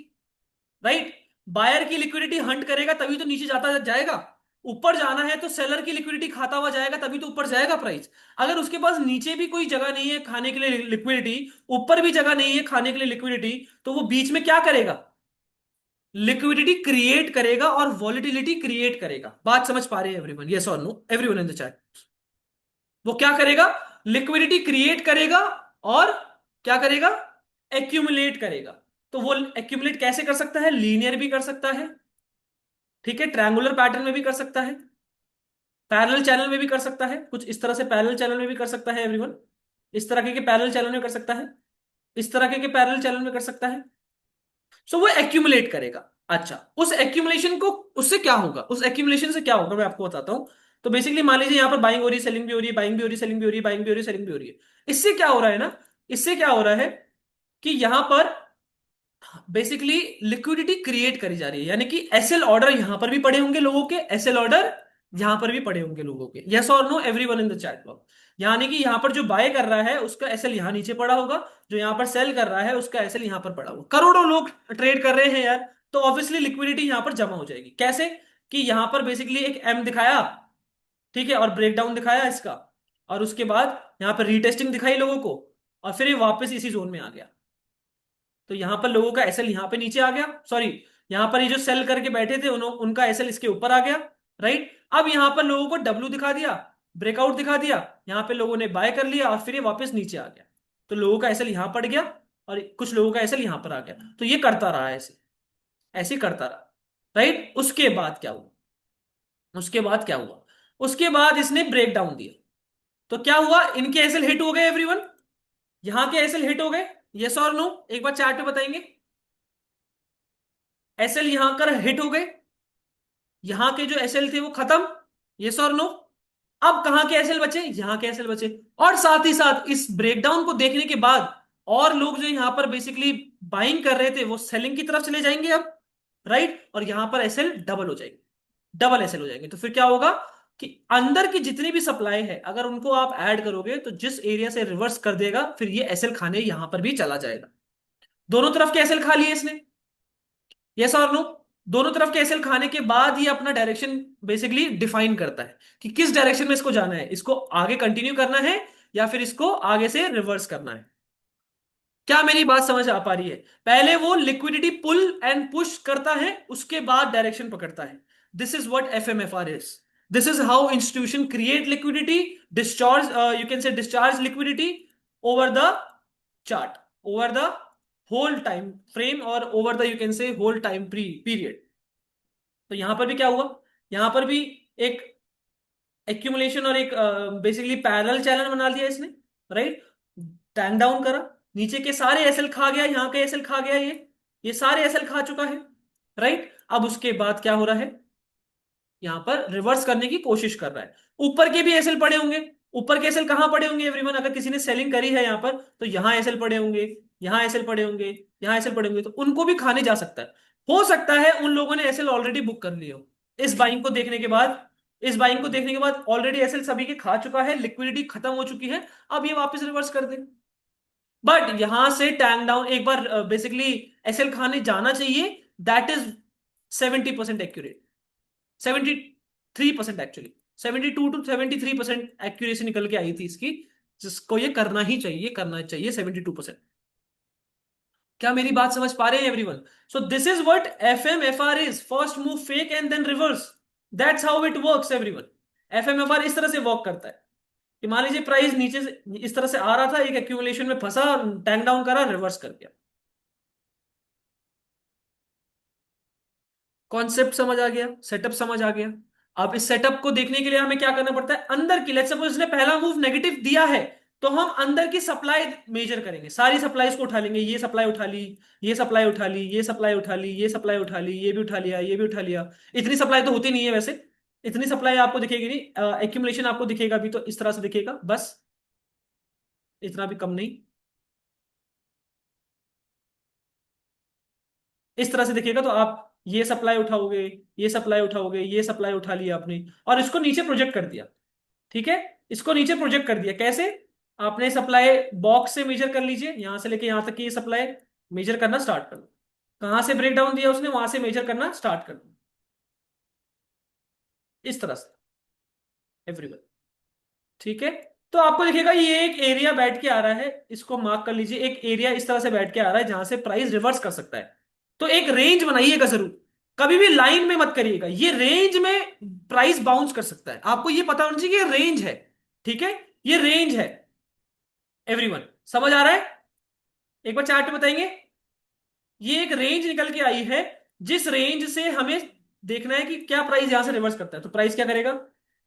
राइट। बायर की लिक्विडिटी हंट करेगा तभी तो नीचे जाता जाएगा। ऊपर जाना है तो सेलर की लिक्विडिटी खाता हुआ जाएगा तभी तो ऊपर जाएगा प्राइस। अगर उसके पास नीचे भी कोई जगह नहीं है खाने के लिए लिक्विडिटी, ऊपर भी जगह नहीं है खाने के लिए लिक्विडिटी, तो वो बीच में क्या करेगा? लिक्विडिटी क्रिएट करेगा और वॉलिटिलिटी क्रिएट करेगा। बात समझ पा रहे हैं एवरीवन? यस और no everyone in the chat? वो क्या करेगा? लिक्विडिटी क्रिएट करेगा और क्या करेगा? एक्यूमुलेट करेगा। तो वो एक्यूमुलेट कैसे कर सकता है? लीनियर भी कर सकता है, ठीक है, ट्रायंगुलर पैटर्न में भी कर सकता है, पैरेलल चैनल में भी कर सकता है, कुछ इस तरह से पैरेलल चैनल में भी कर सकता है एवरीवन, इस तरह के पैरेलल चैनल में कर सकता है, इस तरह के पैरेलल चैनल में कर सकता है। सो वो एक्यूमुलेट करेगा। अच्छा, उस एक्यूमुलेशन को, उससे क्या होगा, उस एक्यूमुलेशन से क्या होगा मैं आपको बताता हूं। तो बेसिकली मान लीजिए यहां पर बाइंग हो रही है, सेलिंग भी हो रही है, बाइंग भी हो रही है, सेलिंग भी हो रही है, बाइंग भी हो रही है, सेलिंग भी हो रही है। इससे क्या हो रहा है ना, इससे क्या हो रहा है कि यहां पर बेसिकली लिक्विडिटी क्रिएट करी जा रही है, यानी कि एसएल ऑर्डर यहां पर भी पड़े होंगे लोगों के, एसएल ऑर्डर यहां पर भी पड़े होंगे लोगों के। यस और no everyone in the chat box? यानी कि यहां पर जो बाय कर रहा है उसका एसएल यहां नीचे पड़ा होगा, जो यहां पर सेल कर रहा है उसका एसएल यहां पर पड़ा होगा। करोड़ों लोग ट्रेड कर रहे हैं यार, तो ऑब्वियसली लिक्विडिटी यहां पर जमा हो जाएगी। कैसे? कि यहां पर बेसिकली एक एम दिखाया, ठीक है, और ब्रेकडाउन दिखाया इसका, और उसके बाद यहां पर रीटेस्टिंग दिखाई लोगों को, और फिर ये वापस इसी जोन में आ गया। तो यहां पर लोगों का एसएल यहां पे नीचे आ गया, सॉरी, यहां पर ये जो सेल करके बैठे थे उनका एसएल इसके ऊपर आ गया, राइट। अब यहां पर लोगों को डब्ल्यू दिखा दिया, ब्रेकआउट दिखा दिया, यहां पे लोगों ने बाय कर लिया और फिर ये वापस नीचे आ गया। तो लोगों का एसएल यहां पड़ गया और कुछ लोगों का एसएल यहां पर आ गया। तो ये करता रहा ऐसे, ऐसे करता रहा, राइट। उसके बाद क्या हुआ? उसके बाद क्या हुआ? उसके बाद इसने ब्रेक डाउन दिया। तो क्या हुआ? इनके एसएल हिट हो गए एवरीवन, यहां के एसएल हिट हो गए। यस और नो एक बार चैट पे बताएंगे। एसएल यहां कर हिट हो गए, यहां के जो एसएल थे वो खत्म। यस और नो? अब कहां के एसएल बचे? यहां के एसएल बचे। और साथ ही साथ इस ब्रेकडाउन को देखने के बाद और लोग जो यहां पर बेसिकली बाइंग कर रहे थे वो सेलिंग की तरफ चले जाएंगे अब, राइट। और यहां पर एसएल डबल हो जाएंगे, डबल एसएल हो जाएंगे। तो फिर क्या होगा कि अंदर की जितनी भी सप्लाई है अगर उनको आप ऐड करोगे तो जिस एरिया से रिवर्स कर देगा फिर ये एसएल खाने यहां पर भी चला जाएगा। दोनों तरफ के एसएल खा लिए इसने। यस और नो? दोनों तरफ के एसएल खाने के बाद ही अपना डायरेक्शन बेसिकली डिफाइन करता है कि किस डायरेक्शन में इसको जाना है, इसको आगे कंटिन्यू करना है या फिर इसको आगे से रिवर्स करना है। क्या मेरी बात समझ आ पा रही है? पहले वो लिक्विडिटी पुल एंड पुश करता है, उसके बाद डायरेक्शन पकड़ता है। This is what FMFR is. This is how institution create liquidity, discharge, you can say discharge liquidity over the chart, over the whole time frame, और over the you can say whole time period. तो यहां पर भी क्या हुआ? यहां पर भी एक एक्यूमुलेशन और एक बेसिकली पैरेलल चैनल बना दिया इसने, राइट। टैंक डाउन करा, नीचे के सारे एसएल खा गया, यहां के एसएल खा गया, ये सारे एसएल खा चुका है, राइट। अब उसके बाद क्या हो रहा है? यहां पर रिवर्स करने की कोशिश कर रहा है। ऊपर के भी एसएल पड़े होंगे। ऊपर के एसएल कहां पड़े होंगे एवरीवन? अगर किसी ने सेलिंग करी है यहां पर तो यहां एसएल पड़े होंगे, यहां एसएल पड़े होंगे, यहां एसएल पड़े होंगे, तो उनको भी खाने जा सकता है। हो सकता है उन लोगों ने एसएल ऑलरेडी बुक कर लिए हो इस बाइंग को देखने के बाद। इस बाइंग को देखने के बाद ऑलरेडी एसएल सभी के खा चुका है, लिक्विडिटी खत्म हो चुकी है, अब ये वापस रिवर्स कर दे। बट यहां से टैंक डाउन एक बार बेसिकली एसएल खाने जाना चाहिए। That is 70% accurate, 73% actually, 72 to 73% accuracy निकल के आई थी इसकी, जिसको ये करना ही चाहिए, करना चाहिए 72%। क्या मेरी बात समझ पा रहे हैं everyone? So this is what FMFR is, first move fake and then reverse. That's how it works everyone. FMFR इस तरह से वर्क करता है कि मान लीजिए प्राइस नीचे से इस तरह से आ रहा था, एक एक्यूमुलेशन में फंसा, टैंक डाउन करा, रिवर्स कर दिया। कॉन्सेप्ट समझ आ गया, सेटअप समझ आ गया। अब इस सेटअप को देखने के लिए हमें क्या करना पड़ता है? अंदर की, लेट्स सपोज इसने पहला मूव नेगेटिव दिया है, तो हम अंदर की सप्लाई मेजर करेंगे, सारी सप्लाईज को उठा लेंगे। ये सप्लाई उठा ली, ये सप्लाई उठा ली, ये सप्लाई उठा ली, ये सप्लाई उठा ली, ये भी उठा लिया, ये भी उठा लिया। इतनी सप्लाई तो होती नहीं है वैसे, इतनी सप्लाई आपको दिखेगी नहीं, एक्यूमुलेशन आपको दिखेगा भी तो इस तरह से दिखेगा बस, इतना भी कम नहीं, इस तरह से दिखेगा। तो आप ये सप्लाई उठाओगे, ये सप्लाई उठाओगे, ये सप्लाई उठा लिया आपने, और इसको नीचे प्रोजेक्ट कर दिया। ठीक है, इसको नीचे प्रोजेक्ट कर दिया कैसे? आपने सप्लाई बॉक्स से मेजर कर लीजिए, यहां से लेके यहां तक की ये सप्लाई मेजर करना स्टार्ट कर दो। कहां से ब्रेक डाउन दिया उसने, वहां से मेजर करना स्टार्ट कर दो, इस तरह से एवरीवन। ठीक है, तो आपको दिखेगा ये एक एरिया बैठ के आ रहा है, इसको मार्क कर लीजिए, एक एरिया इस तरह से बैठ के आ रहा है जहां से प्राइस रिवर्स कर सकता है। तो एक रेंज बनाइएगा जरूर, कभी भी लाइन में मत करिएगा, ये रेंज में प्राइस बाउंस कर सकता है, आपको ये पता होना चाहिए कि ये रेंज है। ठीक है, ये रेंज है एवरीवन, समझ आ रहा है? एक बार चार्ट में बताएंगे। ये एक रेंज निकल के आई है, जिस रेंज से हमें देखना है कि क्या प्राइस यहां से रिवर्स करता है। तो प्राइस क्या करेगा,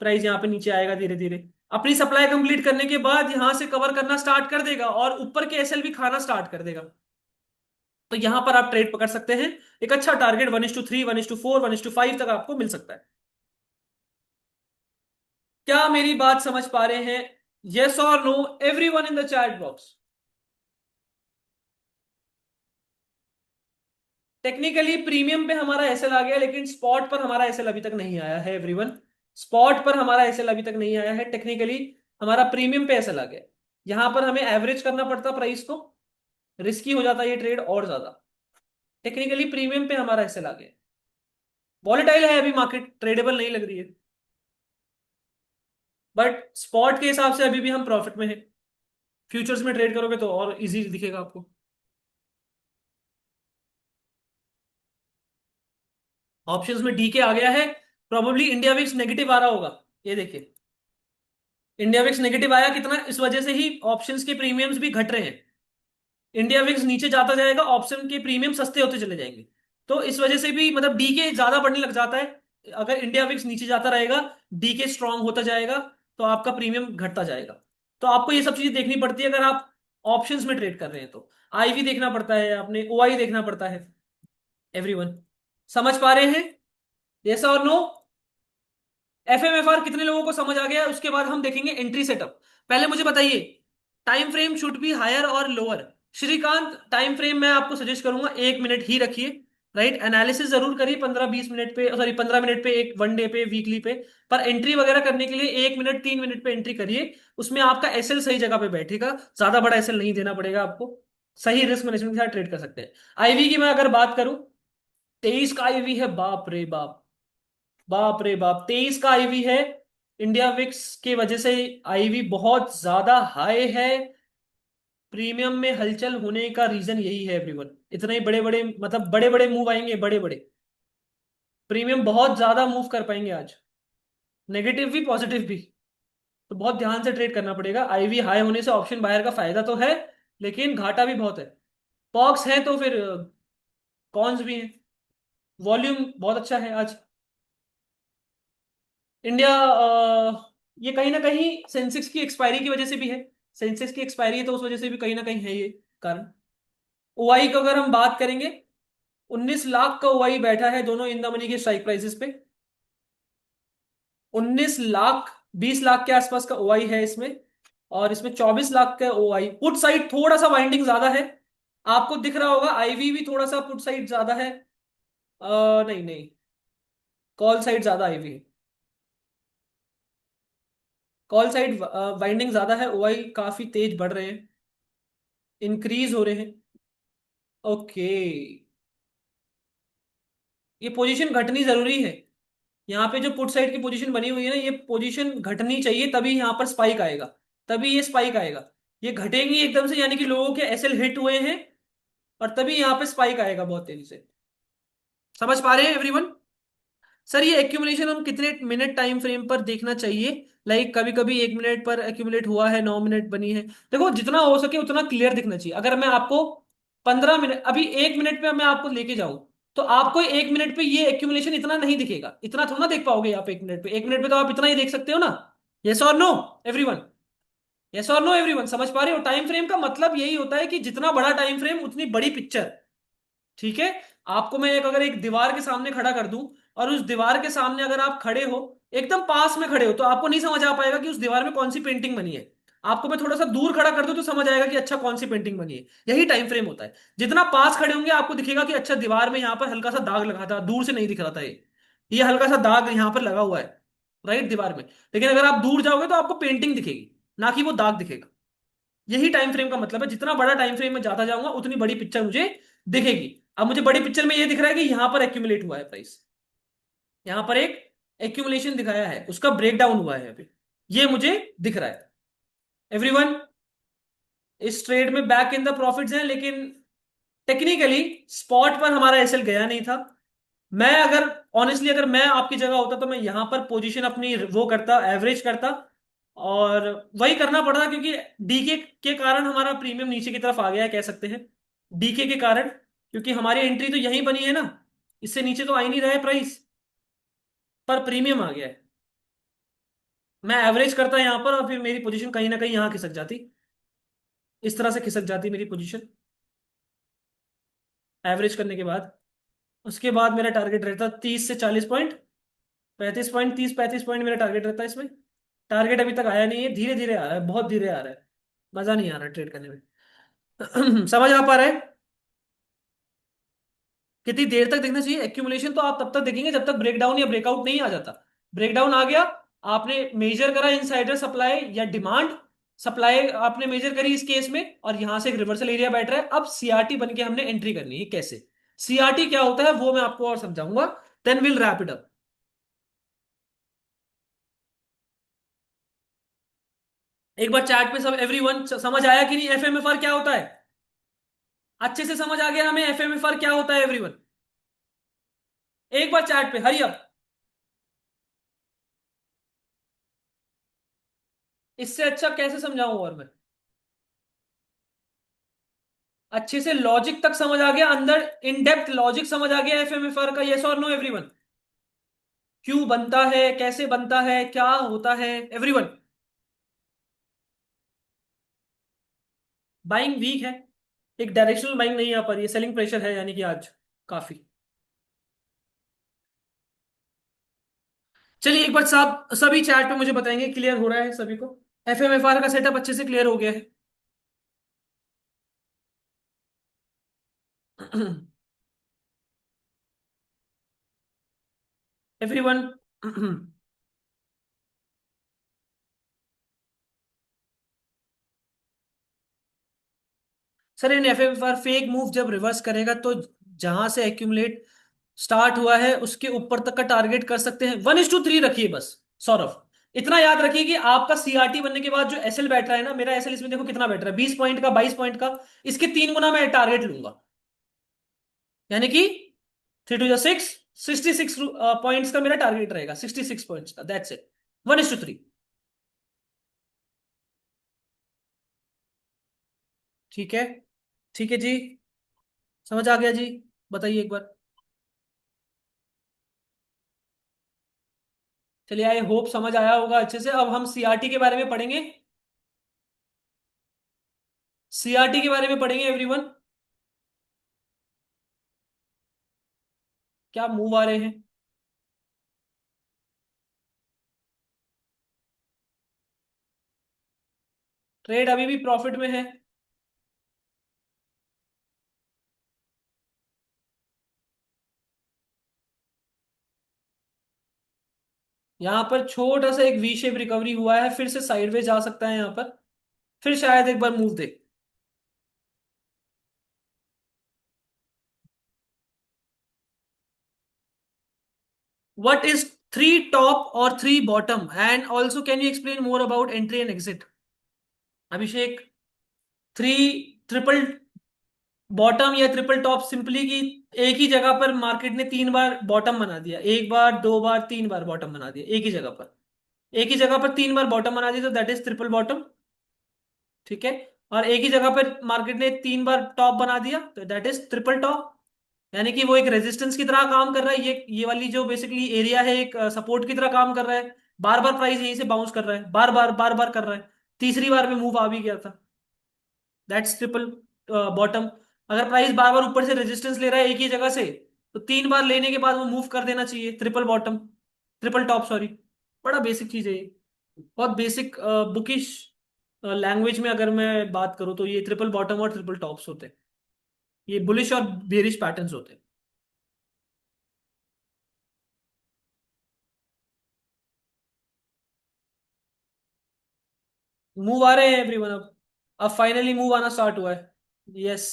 प्राइस यहां पे नीचे आएगा धीरे धीरे, अपनी सप्लाई कंप्लीट करने के बाद यहां से कवर करना स्टार्ट कर देगा और ऊपर के एसएल भी खाना स्टार्ट कर देगा। तो यहां पर आप ट्रेड पकड़ सकते हैं, एक अच्छा टारगेट 1:3, 1:4, 1:5 तक आपको मिल सकता है। क्या मेरी बात समझ पा रहे हैं? यस और no everyone in the chat box. Technically premium पे हमारा एसएल आ गया, लेकिन स्पॉट पर हमारा एसएल अभी तक नहीं आया है एवरीवन। स्पॉट पर हमारा एसएल अभी तक नहीं आया है, टेक्निकली हमारा प्रीमियम पे एसएल आ गया। यहां पर हमें एवरेज करना पड़ता प्राइस को, रिस्की हो जाता ये ट्रेड और ज्यादा। टेक्निकली प्रीमियम पे हमारा एसएल आ गया। वॉलेटाइल है अभी मार्केट, ट्रेडेबल नहीं लग रही है, बट स्पॉट के हिसाब से अभी भी हम प्रॉफिट में है। फ्यूचर्स में ट्रेड करोगे तो और इजी दिखेगा आपको। ऑप्शंस में डीके आ गया है, प्रोबेबली इंडिया विक्स नेगेटिव आ रहा होगा। ये देखिए, इंडिया विक्स नेगेटिव आया कितना, इस वजह से ही ऑप्शंस के प्रीमियम्स भी घट रहे हैं। इंडिया विक्स नीचे जाता जाएगा, ऑप्शन के प्रीमियम सस्ते होते चले जाएंगे। तो इस वजह से भी मतलब डीके ज्यादा बढ़ने लग जाता है। अगर इंडिया विक्स नीचे जाता रहेगा, डीके स्ट्रांग होता जाएगा, तो आपका प्रीमियम घटता जाएगा। तो आपको ये सब चीजें देखनी पड़ती है अगर आप ऑप्शंस में ट्रेड कर रहे हैं तो। आईवी देखना पड़ता है, आपने ओआई देखना पड़ता है एवरीवन। समझ पा रहे हैं? यस और नो? एफएमएफआर कितने लोगों को समझ आ गया? उसके बाद हम देखेंगे एंट्री सेटअप। पहले मुझे बताइए, time frame should be higher और लोअर? श्रीकांत, टाइम फ्रेम मैं आपको सजेस्ट करूंगा 1 मिनट ही रखिए। राइट, एनालिसिस जरूर करिए 15-20 मिनट पे, सॉरी 15 मिनट पे, एक वन डे पे, वीकली पे। पर एंट्री वगैरह करने के लिए 1 मिनट 3 मिनट पे एंट्री करिए, उसमें आपका एसएल सही जगह पे बैठेगा, ज्यादा बड़ा एसएल नहीं देना पड़ेगा आपको। सही रिस्क मैनेजमेंट के साथ ट्रेड कर सकते हैं। आईवी की मैं अगर बात करूं, 23 का आईवी है, बाप रे बाप, बाप रे बाप, 23 का आईवी है। इंडिया विक्स की वजह से आईवी बहुत ज्यादा हाई है। प्रीमियम में हलचल होने का रीजन यही है एवरीवन, इतने बड़े बड़े मतलब बड़े बड़े मूव आएंगे, बड़े बड़े प्रीमियम बहुत ज्यादा मूव कर पाएंगे आज, नेगेटिव भी पॉजिटिव भी। तो बहुत ध्यान से ट्रेड करना पड़ेगा। आईवी हाई होने से ऑप्शन बायर का फायदा तो है, लेकिन घाटा भी बहुत है। पॉक्स है तो फिर कॉन्स भी हैं। वॉल्यूम बहुत अच्छा है आज इंडिया। ये कहीं ना कहीं सेंसेक्स की एक्सपायरी की वजह से भी है। सेंसेक्स की एक्सपायरी है तो उस वजह से भी कहीं ना कहीं है ये कारण। ओआई का अगर हम बात करेंगे, 19 लाख का ओआई बैठा है दोनों इन द मनी के स्ट्राइक प्राइसेस पे। 19 लाख, 20 लाख के आसपास का ओआई है इसमें, और इसमें 24 लाख का ओआई। पुट साइड थोड़ा सा वाइंडिंग ज्यादा है, आपको दिख रहा होगा, आईवी भी थोड़ा सा पुट साइड ज्यादा है। नहीं नहीं, कॉल साइड ज्यादा आईवी है, कॉल साइड वाइंडिंग ज्यादा है, ओआई काफी तेज बढ़ रहे हैं, इंक्रीज हो रहे हैं। ओके, ये पोजीशन घटनी जरूरी है। यहाँ पे जो पुट साइड की पोजीशन बनी हुई है ना, ये पोजीशन घटनी चाहिए, तभी यहाँ पर स्पाइक आएगा, तभी ये स्पाइक आएगा। ये घटेंगी एकदम से, यानी कि लोगों के एसएल हिट हुए हैं, और तभी यहाँ पे स्पाइक आएगा बहुत तेजी से। समझ पा रहे हैं एवरीवन? सर ये एक्यूमुलेशन हम कितने मिनट टाइम फ्रेम पर देखना चाहिए? लाइक कभी कभी 1 मिनट पर एक्यूमुलेट हुआ है, 9 मिनट बनी है। देखो जितना हो सके उतना क्लियर दिखना चाहिए। अगर मैं आपको 15 मिनट, अभी 1 मिनट पे मैं आपको लेके जाऊं, तो आपको 1 मिनट पे ये एक्यूमुलेशन इतना नहीं दिखेगा, इतना थोड़ा ना देख पाओगे आप 1 मिनट पे। 1 मिनट पे तो आप इतना ही देख सकते हो ना। यस और नो एवरीवन? यस और नो एवरीवन? समझ पा रहे हो? टाइम फ्रेम का मतलब यही होता है कि जितना बड़ा टाइम फ्रेम उतनी बड़ी पिक्चर। ठीक है, आपको मैं एक अगर एक दीवार के सामने खड़ा कर दूं, और उस दीवार के सामने अगर आप खड़े हो, एकदम पास में खड़े हो, तो आपको नहीं समझ आ पाएगा कि उस दीवार में कौन सी पेंटिंग बनी है। आपको मैं थोड़ा सा दूर खड़ा कर दूं तो समझ आएगा कि अच्छा कौन सी पेंटिंग बनी है। यही टाइम फ्रेम होता है। जितना पास खड़े होंगे आपको दिखेगा कि अच्छा दीवार में यहाँ पर हल्का सा दाग लगा था, दूर से नहीं दिख रहा था ये हल्का सा दाग यहाँ पर लगा हुआ है राइट दीवार में। लेकिन अगर आप दूर जाओगे तो आपको पेंटिंग दिखेगी, ना कि वो दाग दिखेगा। यही टाइम फ्रेम का मतलब है, जितना बड़ा टाइम फ्रेम में जाता जाऊंगा उतनी बड़ी पिक्चर मुझे दिखेगी। अब मुझे बड़ी पिक्चर में ये दिख रहा है कि यहां पर एक्यूमुलेट हुआ है प्राइस, यहां पर एक एक्यूमुलेशन दिखाया है, उसका ब्रेक डाउन हुआ है अभी, ये मुझे दिख रहा है। एवरीवन, इस ट्रेड में बैक इन द प्रॉफिट्स हैं, लेकिन टेक्निकली स्पॉट पर हमारा एसएल गया नहीं था। मैं अगर ऑनेस्टली अगर मैं आपकी जगह होता तो मैं यहां पर पोजीशन अपनी वो करता, एवरेज करता, और वही करना पड़ता क्योंकि डीके के कारण हमारा प्रीमियम नीचे की तरफ आ गया है कह सकते हैं। डीके के कारण, क्योंकि हमारी एंट्री तो यहीं बनी है ना, इससे नीचे तो आ ही नहीं रहा है प्राइस, पर प्रीमियम आ गया है। मैं एवरेज करता यहां पर और फिर मेरी पोजीशन कहीं ना कहीं यहां खिसक जाती, इस तरह से खिसक जाती मेरी पोजीशन एवरेज करने के बाद। उसके बाद मेरा टारगेट रहता 30 से 40 पॉइंट, 35 पॉइंट, 30 35 पॉइंट मेरा टारगेट रहता है इसमें। टारगेट अभी तक आया नहीं है, धीरे धीरे आ रहा है, बहुत धीरे आ रहा है। मजा नहीं आ रहा ट्रेड करने में। समझ आ पा रहा है? कितनी देर तक देखना चाहिए एक्यूमुलेशन? तो आप तब तक देखेंगे जब तक ब्रेकडाउन या ब्रेकआउट नहीं आ जाता। ब्रेकडाउन आ गया, आपने मेजर करा इनसाइडर सप्लाई या डिमांड, सप्लाई आपने मेजर करी इस केस में, और यहां से एक रिवर्सल एरिया बैठ रहा है। अब सीआरटी बन के हमने एंट्री करनी है। कैसे सीआरटी क्या होता है वो मैं आपको और समझाऊंगा, then will wrap it up. एक बार चैट पे सब एवरीवन समझ आया कि नहीं एफएमएफआर क्या होता है? अच्छे से समझ आ गया हमें एफएमएफआर क्या होता है एवरीवन? एक बार चैट पे हरी अप। इससे अच्छा कैसे समझाऊं और मैं? अच्छे से लॉजिक तक समझ आ गया, अंदर इन डेप्थ लॉजिक समझ आ गया एफएमएफआर का? यस और नो एवरीवन? क्यों बनता है, कैसे बनता है, क्या होता है एवरीवन? बाइंग वीक है, एक डायरेक्शनल बाइंग नहीं आ पा रही है, सेलिंग प्रेशर है यानी कि आज काफी। चलिए एक बार सब सभी चैट पे मुझे बताएंगे क्लियर हो रहा है सभी को? एफएमएफआर का सेटअप अच्छे से क्लियर हो गया है? एवरीवन। सर इन एफएमएफआर फेक मूव जब रिवर्स करेगा तो जहां से एक्यूमुलेट स्टार्ट हुआ है उसके ऊपर तक का टारगेट कर सकते हैं। 1:3 रखिए बस सौरभ। इतना याद रखिए कि आपका सीआरटी बनने के बाद जो एसएल बैठ रहा है ना, मेरा एसएल इसमें देखो कितना बैठ रहा है, 20 पॉइंट का, 22 पॉइंट का। इसके 3 गुना मैं टारगेट लूंगा, यानी कि 3 to 6, 66 पॉइंट्स का मेरा टारगेट रहेगा, 66 पॉइंट्स का, दैट्स इट। 1:3। ठीक है, ठीक है जी, समझ आ गया जी। बताइए एक बार। चलिए आई होप समझ आया होगा अच्छे से। अब हम सीआरटी के बारे में पढ़ेंगे, सीआरटी के बारे में पढ़ेंगे एवरीवन। क्या मूव आ रहे हैं? ट्रेड अभी भी प्रॉफिट में है। यहाँ पर छोटा सा एक वी शेप रिकवरी हुआ है, फिर से साइडवेज जा सकता है यहाँ पर, फिर शायद एक बार मूव दे। व्हाट इज 3 टॉप और 3 bottom, and also can you explain more about entry and exit? Abhishek, three triple bottom या ट्रिपल टॉप सिंपली कि एक ही जगह पर मार्केट ने 3 बार बॉटम बना दिया, एक बार, 2 बार, 3 बार बॉटम बना दिया एक ही जगह पर, एक ही जगह पर 3 बार बॉटम बना दिया तो दैट इज ट्रिपल बॉटम। ठीक है। और एक ही जगह पर मार्केट ने 3 बार टॉप बना दिया तो दैट इज ट्रिपल टॉप। यानी कि वो एक रेजिस्टेंस की तरह काम कर रहा है, ये वाली जो बेसिकली एरिया है एक सपोर्ट की तरह काम कर रहा है। बार बार प्राइस यहीं से बाउंस कर रहा है, बार बार कर रहा है, तीसरी बार में मूव आ भी गया था, दैट्स ट्रिपल बॉटम। अगर प्राइस बार बार ऊपर से रेजिस्टेंस ले रहा है एक ही जगह से, तो 3 बार लेने के बाद वो मूव कर देना चाहिए, triple bottom, triple top sorry. बड़ा बेसिक चीज है ये, बहुत बेसिक बुकिश लैंग्वेज में अगर मैं बात करूँ तो ये ट्रिपल बॉटम और ट्रिपल टॉप्स होते हैं। ये बुलिश और बेरिश पैटर्न्स होते हैं। मूव आ रहे हैं एवरीवन अब फाइनली मूव आना स्टार्ट हुआ है। यस।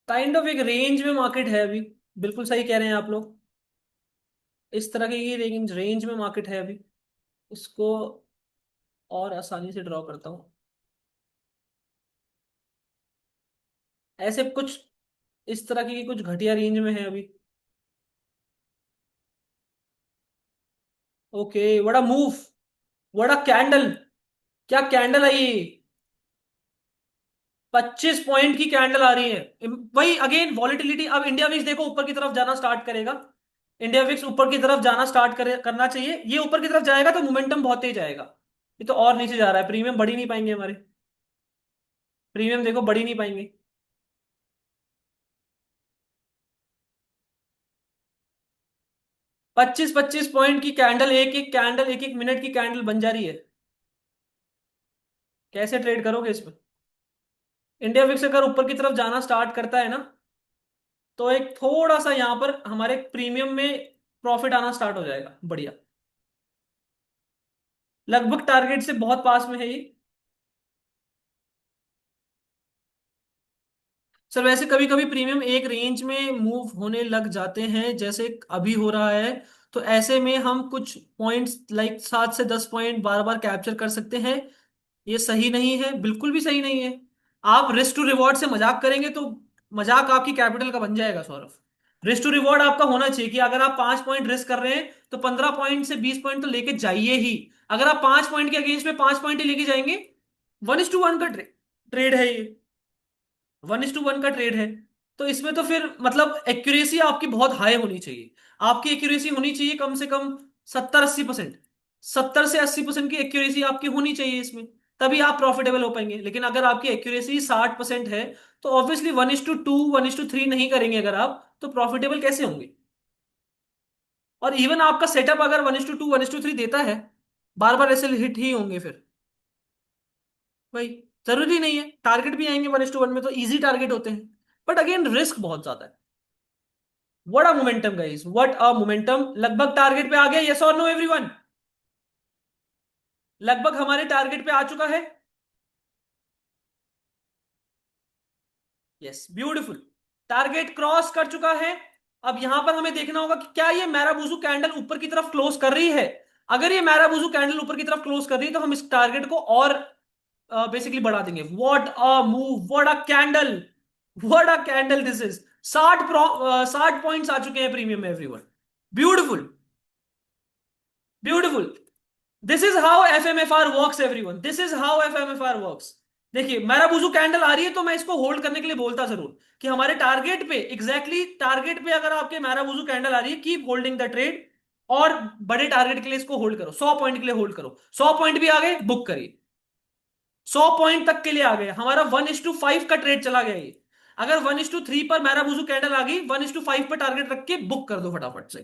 काइंड ऑफ एक रेंज में मार्केट है अभी। बिल्कुल सही कह रहे हैं आप लोग। इस तरह की रेंज रेंज में मार्केट है अभी। इसको और आसानी से ड्रॉ करता हूँ। ऐसे कुछ इस तरह की कुछ घटिया रेंज में है अभी। Okay what a move. What a candle. क्या कैंडल आई ये। 25 पॉइंट की कैंडल आ रही है। वही अगेन वॉलिटिलिटी। अब इंडिया विक्स देखो ऊपर की तरफ जाना स्टार्ट करेगा। इंडिया विक्स ऊपर की तरफ जाना करना चाहिए। ये ऊपर की तरफ जाएगा तो मोमेंटम बहुत तेज आएगा। ये तो और नीचे जा रहा है। प्रीमियम बढ़ ही नहीं पाएंगे हमारे। प्रीमियम देखो बढ़ ही नहीं पाएंगे। 25-25 पॉइंट की कैंडल एक एक मिनट की कैंडल बन जा रही है। कैसे ट्रेड करोगे इसमें। इंडिया विक्स अगर ऊपर की तरफ जाना स्टार्ट करता है ना तो एक थोड़ा सा यहां पर हमारे प्रीमियम में प्रॉफिट आना स्टार्ट हो जाएगा बढ़िया। लगभग टारगेट से बहुत पास में है ये। सर वैसे कभी कभी प्रीमियम एक रेंज में मूव होने लग जाते हैं जैसे अभी हो रहा है। तो ऐसे में हम कुछ पॉइंट्स लाइक 7 से 10 पॉइंट बार बार कैप्चर कर सकते हैं। ये सही नहीं है बिल्कुल भी सही नहीं है। आप रिस्क टू रिवॉर्ड से मजाक करेंगे तो मजाक आपकी कैपिटल का बन जाएगा सौरभ। रिस्क टू रिवॉर्ड आपका होना चाहिए कि अगर आप 5 पॉइंट रिस्क कर रहे हैं तो 15 पॉइंट से 20 पॉइंट तो लेके जाइए ही। अगर आप 5 पॉइंट के अगेंस्ट में 5 पॉइंट ही लेके जाएंगे 1:1 का ट्रेड है ये। 1:1 का ट्रेड है। तो इसमें तो फिर मतलब एक्यूरेसी आपकी बहुत हाई होनी चाहिए। आपकी एक्यूरेसी होनी चाहिए कम से कम 70-80%। 70 से 80% की एक्यूरेसी आपकी होनी चाहिए इसमें। तभी आप प्रॉफिटेबल हो पाएंगे। लेकिन अगर आपकी एक्यूरेसी 60% है तो ऑब्वियसली 1:2 1:3 नहीं करेंगे अगर आप तो प्रॉफिटेबल कैसे होंगे। और इवन आपका सेटअप अगर 1:2 1:3 देता है बार बार ऐसे हिट ही होंगे फिर। भाई जरूरी नहीं है टारगेट भी आएंगे 1:1 में तो इजी टारगेट होते हैं। बट अगेन रिस्क बहुत ज्यादा है। What a momentum guys what a momentum. लगभग टारगेट पे आ गया यस और नो एवरीवन। लगभग हमारे टारगेट पे आ चुका है। Yes beautiful. टारगेट क्रॉस कर चुका है। अब यहां पर हमें देखना होगा कि क्या ये मैराबुजू कैंडल ऊपर की तरफ क्लोज कर रही है। अगर ये मैराबुजू कैंडल ऊपर की तरफ क्लोज कर रही है तो हम इस टारगेट को और बेसिकली बढ़ा देंगे। What a move what a candle. What a candle this is. 60 points आ चुके हैं प्रीमियम में everyone. Beautiful. Beautiful. This is how FMFR works everyone this is how FMFR works. देखिए मेरा बुजू कैंडल आ रही है तो मैं इसको होल्ड करने के लिए बोलता जरूर कि हमारे टारगेट पे टारगेट पे अगर आपके मेरा बुजू कैंडल आ रही है कीप होल्डिंग द ट्रेड। और बड़े टारगेट के लिए इसको होल्ड करो 100 पॉइंट के लिए होल्ड करो 100 पॉइंट भी आ गए बुक करिए। 100 पॉइंट तक के लिए आ गए हमारा 1:5 का ट्रेड चला गया ये। अगर 1:3 पर मेरा बुजू कैंडल आ गई 1:5 पर टारगेट रख के बुक कर दो फटाफट से।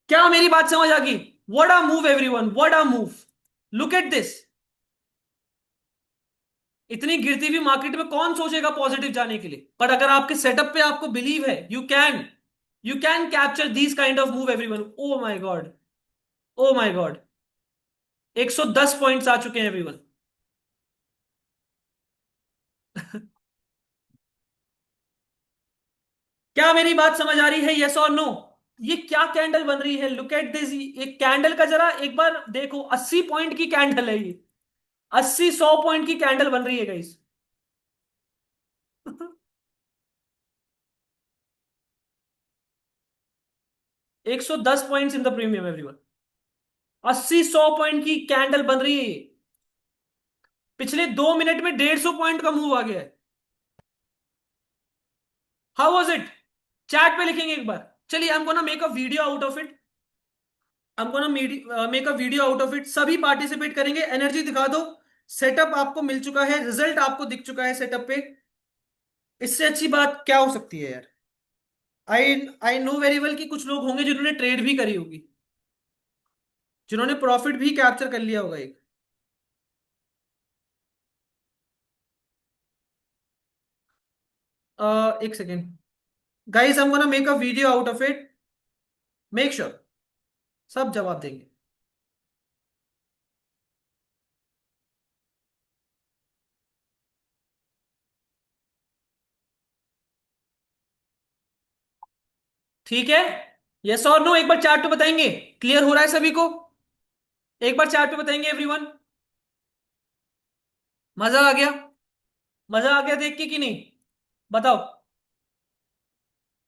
क्या मेरी बात समझ आ गई। What a move everyone what a move. Look at this. इतनी गिरती हुई मार्केट में कौन सोचेगा पॉजिटिव जाने के लिए। पर अगर आपके सेटअप पे आपको बिलीव है you can capture these kind of move everyone. Oh my god. Oh my god. 110 points आ चुके हैं एवरीवन। क्या मेरी बात समझ आ रही है यस और नो। ये क्या कैंडल बन रही है लुक एट दिस। एक कैंडल का जरा एक बार देखो 80 पॉइंट की कैंडल है ये। 80-100 पॉइंट की कैंडल बन रही है guys. 110 points in the premium everyone. 80-100 point की कैंडल बन रही है। पिछले 2 मिनट में 150 पॉइंट का मूव आ गया है। How was it. चैट पे लिखेंगे एक बार। चलिए आई am gonna make a video out of it. I am gonna make a video out of it. सभी पार्टिसिपेट करेंगे एनर्जी दिखा दो। सेटअप आपको मिल चुका है रिजल्ट आपको दिख चुका है सेटअप पे। इससे अच्छी बात क्या हो सकती है यार। आई आई नो वेरी वेल कि कुछ लोग होंगे जिन्होंने ट्रेड भी करी होगी, जिन्होंने प्रॉफिट भी कैप्चर कर लिया होगा एक। एक second guys, I am gonna make a video out of it, make sure सब जवाब देंगे। ठीक है, यस और नो एक बार चार्ट पे बताएंगे। क्लियर हो रहा है सभी को? एक बार चार्ट पे बताएंगे एवरीवन। मजा आ गया? मजा आ गया देख के कि नहीं? बताओ।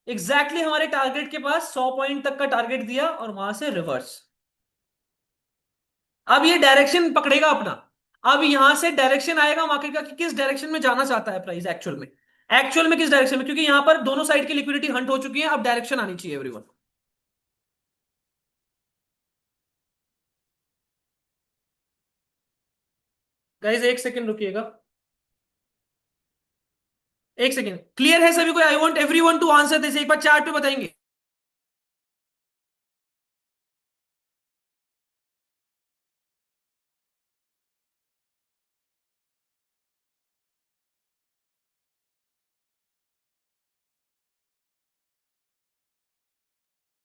एग्जैक्टली exactly हमारे टारगेट के पास 100 पॉइंट तक का टारगेट दिया और वहां से रिवर्स। अब ये डायरेक्शन पकड़ेगा अपना। अब यहां से डायरेक्शन आएगा मार्केट का कि किस डायरेक्शन में जाना चाहता है प्राइस एक्चुअल में। एक्चुअल में किस डायरेक्शन में, क्योंकि यहां पर दोनों साइड की लिक्विडिटी हंट हो चुकी है, अब डायरेक्शन आनी चाहिए एवरीवन। गाइस एक सेकंड रुकिएगा, एक सेकंड। क्लियर है सभी को? I want everyone to answer this, एक बार चार्ट पे बताएंगे।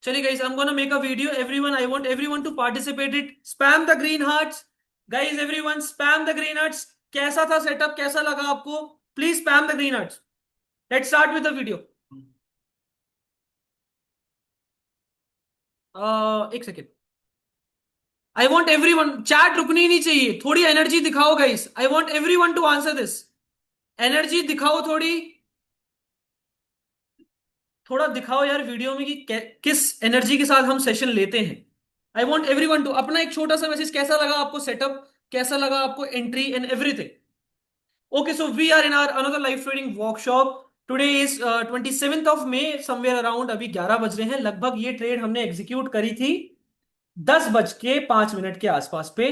चलिए guys, I am gonna make a video everyone, I want everyone to participate it, spam the green hearts. Guys everyone spam the green hearts. कैसा था setup, कैसा लगा आपको? Please spam the green hearts. Let's start with the video. एक second, I want every one, chat रुकनी ही नहीं चाहिए, थोड़ी energy दिखाओ guys, I want every one two answer this. Energy दिखाओ थोड़ी, थोड़ा दिखाओ यार वीडियो में कि किस एनर्जी के साथ हम सेशन लेते हैं। I want every one two अपना एक छोटा सा मैसेज, कैसा लगा आपको सेटअप, कैसा लगा आपको entry and everything. Okay so we are in are another live trading workshop. Today is 27 May, somewhere around अभी 11 बज रहे हैं लगभग। ये ट्रेड हमने एग्जीक्यूट करी थी 10 बज के 5 मिनट के आसपास पे।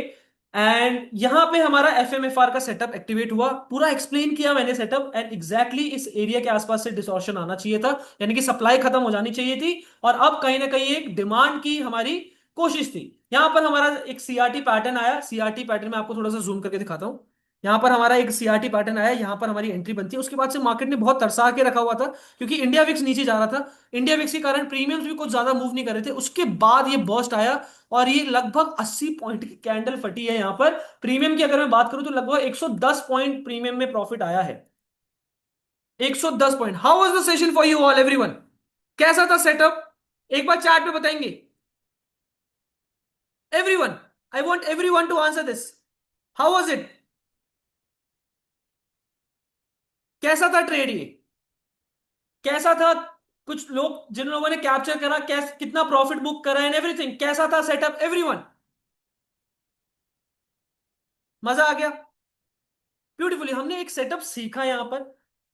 एंड यहां पे हमारा एफएमएफआर का सेटअप एक्टिवेट हुआ, पूरा एक्सप्लेन किया मैंने सेटअप, एंड एग्जैक्टली इस एरिया के आसपास से डिसॉर्शन आना चाहिए था, यानी कि सप्लाई खत्म हो जानी चाहिए थी। और अब कहीं ना कहीं एक डिमांड की हमारी कोशिश थी। यहां पर हमारा एक सीआरटी पैटर्न आया, सीआरटी पैटर्न में आपको थोड़ा सा जूम करके दिखाता हूं। यहां पर हमारा एक सीआरटी पैटर्न आया, यहां पर हमारी एंट्री बनती है, उसके बाद से मार्केट ने बहुत तरसा के रखा हुआ था, क्योंकि इंडिया विक्स नीचे जा रहा था। इंडिया विक्स के कारण प्रीमियम्स भी कुछ ज्यादा मूव नहीं कर रहे थे, उसके बाद ये बर्स्ट आया। और ये लगभग 80 पॉइंट की कैंडल फटी है यहां पर। प्रीमियम की अगर मैं बात करूं तो लगभग 110 पॉइंट प्रीमियम में प्रॉफिट आया है। 110 point. How was the session for you all everyone? कैसा था सेटअप? एक बार चैट पे बताएंगे everyone. I want everyone to answer this. How was it? कैसा था ट्रेड ये? कैसा था? कुछ लोग जिन लोगों ने कैप्चर करा, कितना प्रॉफिट बुक करा एंड एवरीथिंग, कैसा था सेटअप एवरीवन? मजा आ गया? ब्यूटीफुली हमने एक सेटअप सीखा यहां पर।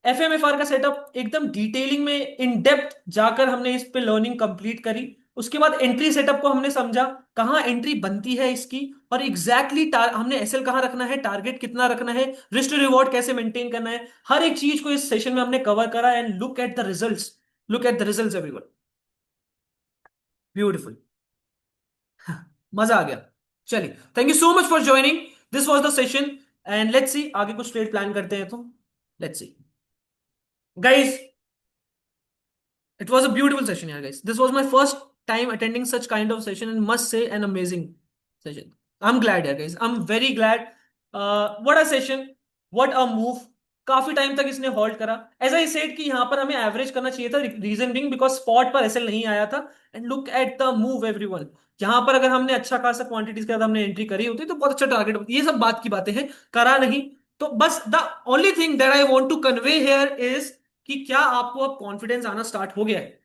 एफएमएफआर का सेटअप एकदम डिटेलिंग में इन डेप्थ जाकर हमने इस पे लर्निंग कंप्लीट करी। उसके बाद एंट्री सेटअप को हमने समझा, कहाँ एंट्री बनती है इसकी, और एग्जैक्टली हमने एसएल कहाँ रखना है, टारगेट कितना रखना है, रिस्क टू रिवॉर्ड कैसे मेंटेन करना है। हर एक चीज को इस सेशन में हमने कवर करा, and look at the results, look at the results everyone. Beautiful. मजा आ गया। चलिए, thank you so much for joining, this was the session. And let's see आगे कुछ ट्रेड प्लान करते हैं तो। Let's see guys, it was a beautiful session, yeah, guys. This was my first time attending such kind of session, and must say, an amazing session. I'm glad, yeah, guys. I'm very glad. What a session! What a move! काफी time तक इसने hold करा। As I said कि यहाँ पर हमें average करना चाहिए था, रीजन बिंग बिकॉज स्पॉट पर एसएल नहीं आया था। And look at the move everyone. यहाँ पर अगर हमने अच्छा खासा क्वांटिटीज के साथ हमने एंट्री करी होती तो बहुत अच्छा टारगेट होती। ये सब बात की बातें हैं, करा नहीं। तो बस the only thing that I want to convey here is कि क्या आपको अब कॉन्फिडेंस आना स्टार्ट हो गया है।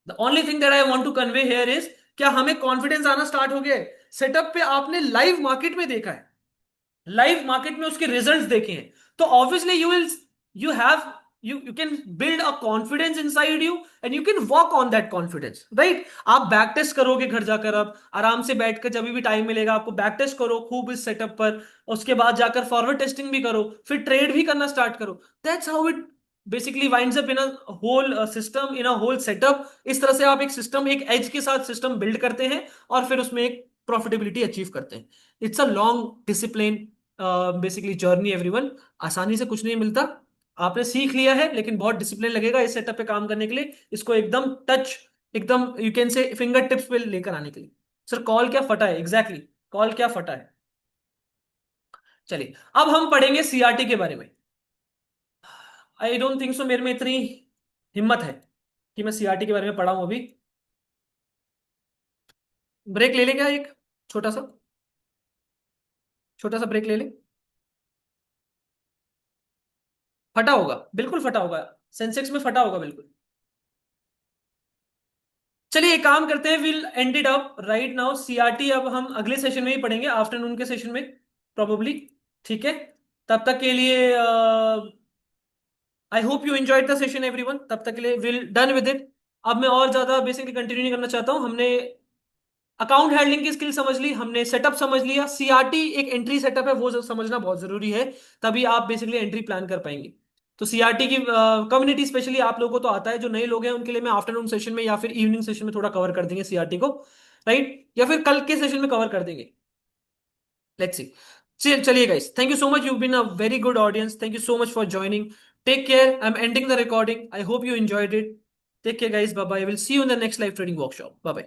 The only thing that I want to convey here is, क्या हमें कॉन्फिडेंस आना स्टार्ट हो गया है? सेटअप पे आपने लाइव मार्केट में देखा है, लाइव मार्केट में उसके रिजल्ट्स देखे हैं, तो obviously you have you can build a confidence inside you, and you can work on that confidence, right? आप बैक टेस्ट करोगे घर जाकर, अब आराम से बैठकर जब भी टाइम मिलेगा आपको बैक टेस्ट करो खूब इस सेटअप पर। उसके बाद जाकर फॉरवर्ड टेस्टिंग भी करो, फिर ट्रेड भी करना स्टार्ट करो। That's how it basically winds up in a whole system, in a whole setup. इस तरह से आप एक सिस्टम, एक एज के साथ सिस्टम बिल्ड करते हैं और फिर उसमें एक प्रॉफिटेबिलिटी अचीव करते हैं। It's a long discipline basically journey everyone. आसानी से कुछ नहीं मिलता। आपने सीख लिया है, लेकिन बहुत डिसिप्लिन लगेगा इस सेटअप पे काम करने के लिए, इसको एकदम टच, एकदम यू कैन से फिंगर टिप्स पे लेकर आने के लिए। सर कॉल क्या फटा है? एग्जैक्टली exactly, कॉल क्या फटा है। चलिए अब हम पढ़ेंगे सीआरटी के बारे में। आई डोंट थिंक सो मेरे में इतनी हिम्मत है कि मैं सीआरटी के बारे में पढ़ा हूं अभी। ब्रेक ले लें क्या, एक छोटा सा, छोटा सा ब्रेक ले लें। फटा होगा, बिल्कुल फटा होगा। सेंसेक्स में फटा होगा बिल्कुल। चलिए एक काम करते हैं, will and it up right now. CRT अब हम अगले सेशन में ही पढ़ेंगे, आफ्टरनून के सेशन में प्रोबेबली। ठीक है, तब तक के लिए आई hope you enjoyed the session everyone. तब तक के लिए विल डन विद इट। अब मैं और ज्यादा बेसिकली कंटिन्यू नहीं करना चाहता हूं। हमने अकाउंट हैंडलिंग की स्किल समझ ली, हमने सेटअप समझ लिया, सीआरटी एक एंट्री सेटअप है, वो समझना बहुत जरूरी है। तभी आप बेसिकली एंट्री प्लान कर पाएंगे। तो सीआरटी की कम्युनिटी स्पेशली आप लोगों को तो आता है, जो नए लोग हैं उनके लिए मैं आफ्टरनून सेशन में या फिर इवनिंग सेशन में थोड़ा कवर कर देंगे सीआरटी को, राइट, या फिर कल के सेशन में कवर कर देंगे। Let's see. चलिए guys, thank you so much, you been a very good audience, thank you so much for joining. Take care, I am ending the recording, I hope you enjoyed it. Take care guys, bye bye, will see you in the next live trading workshop, bye bye.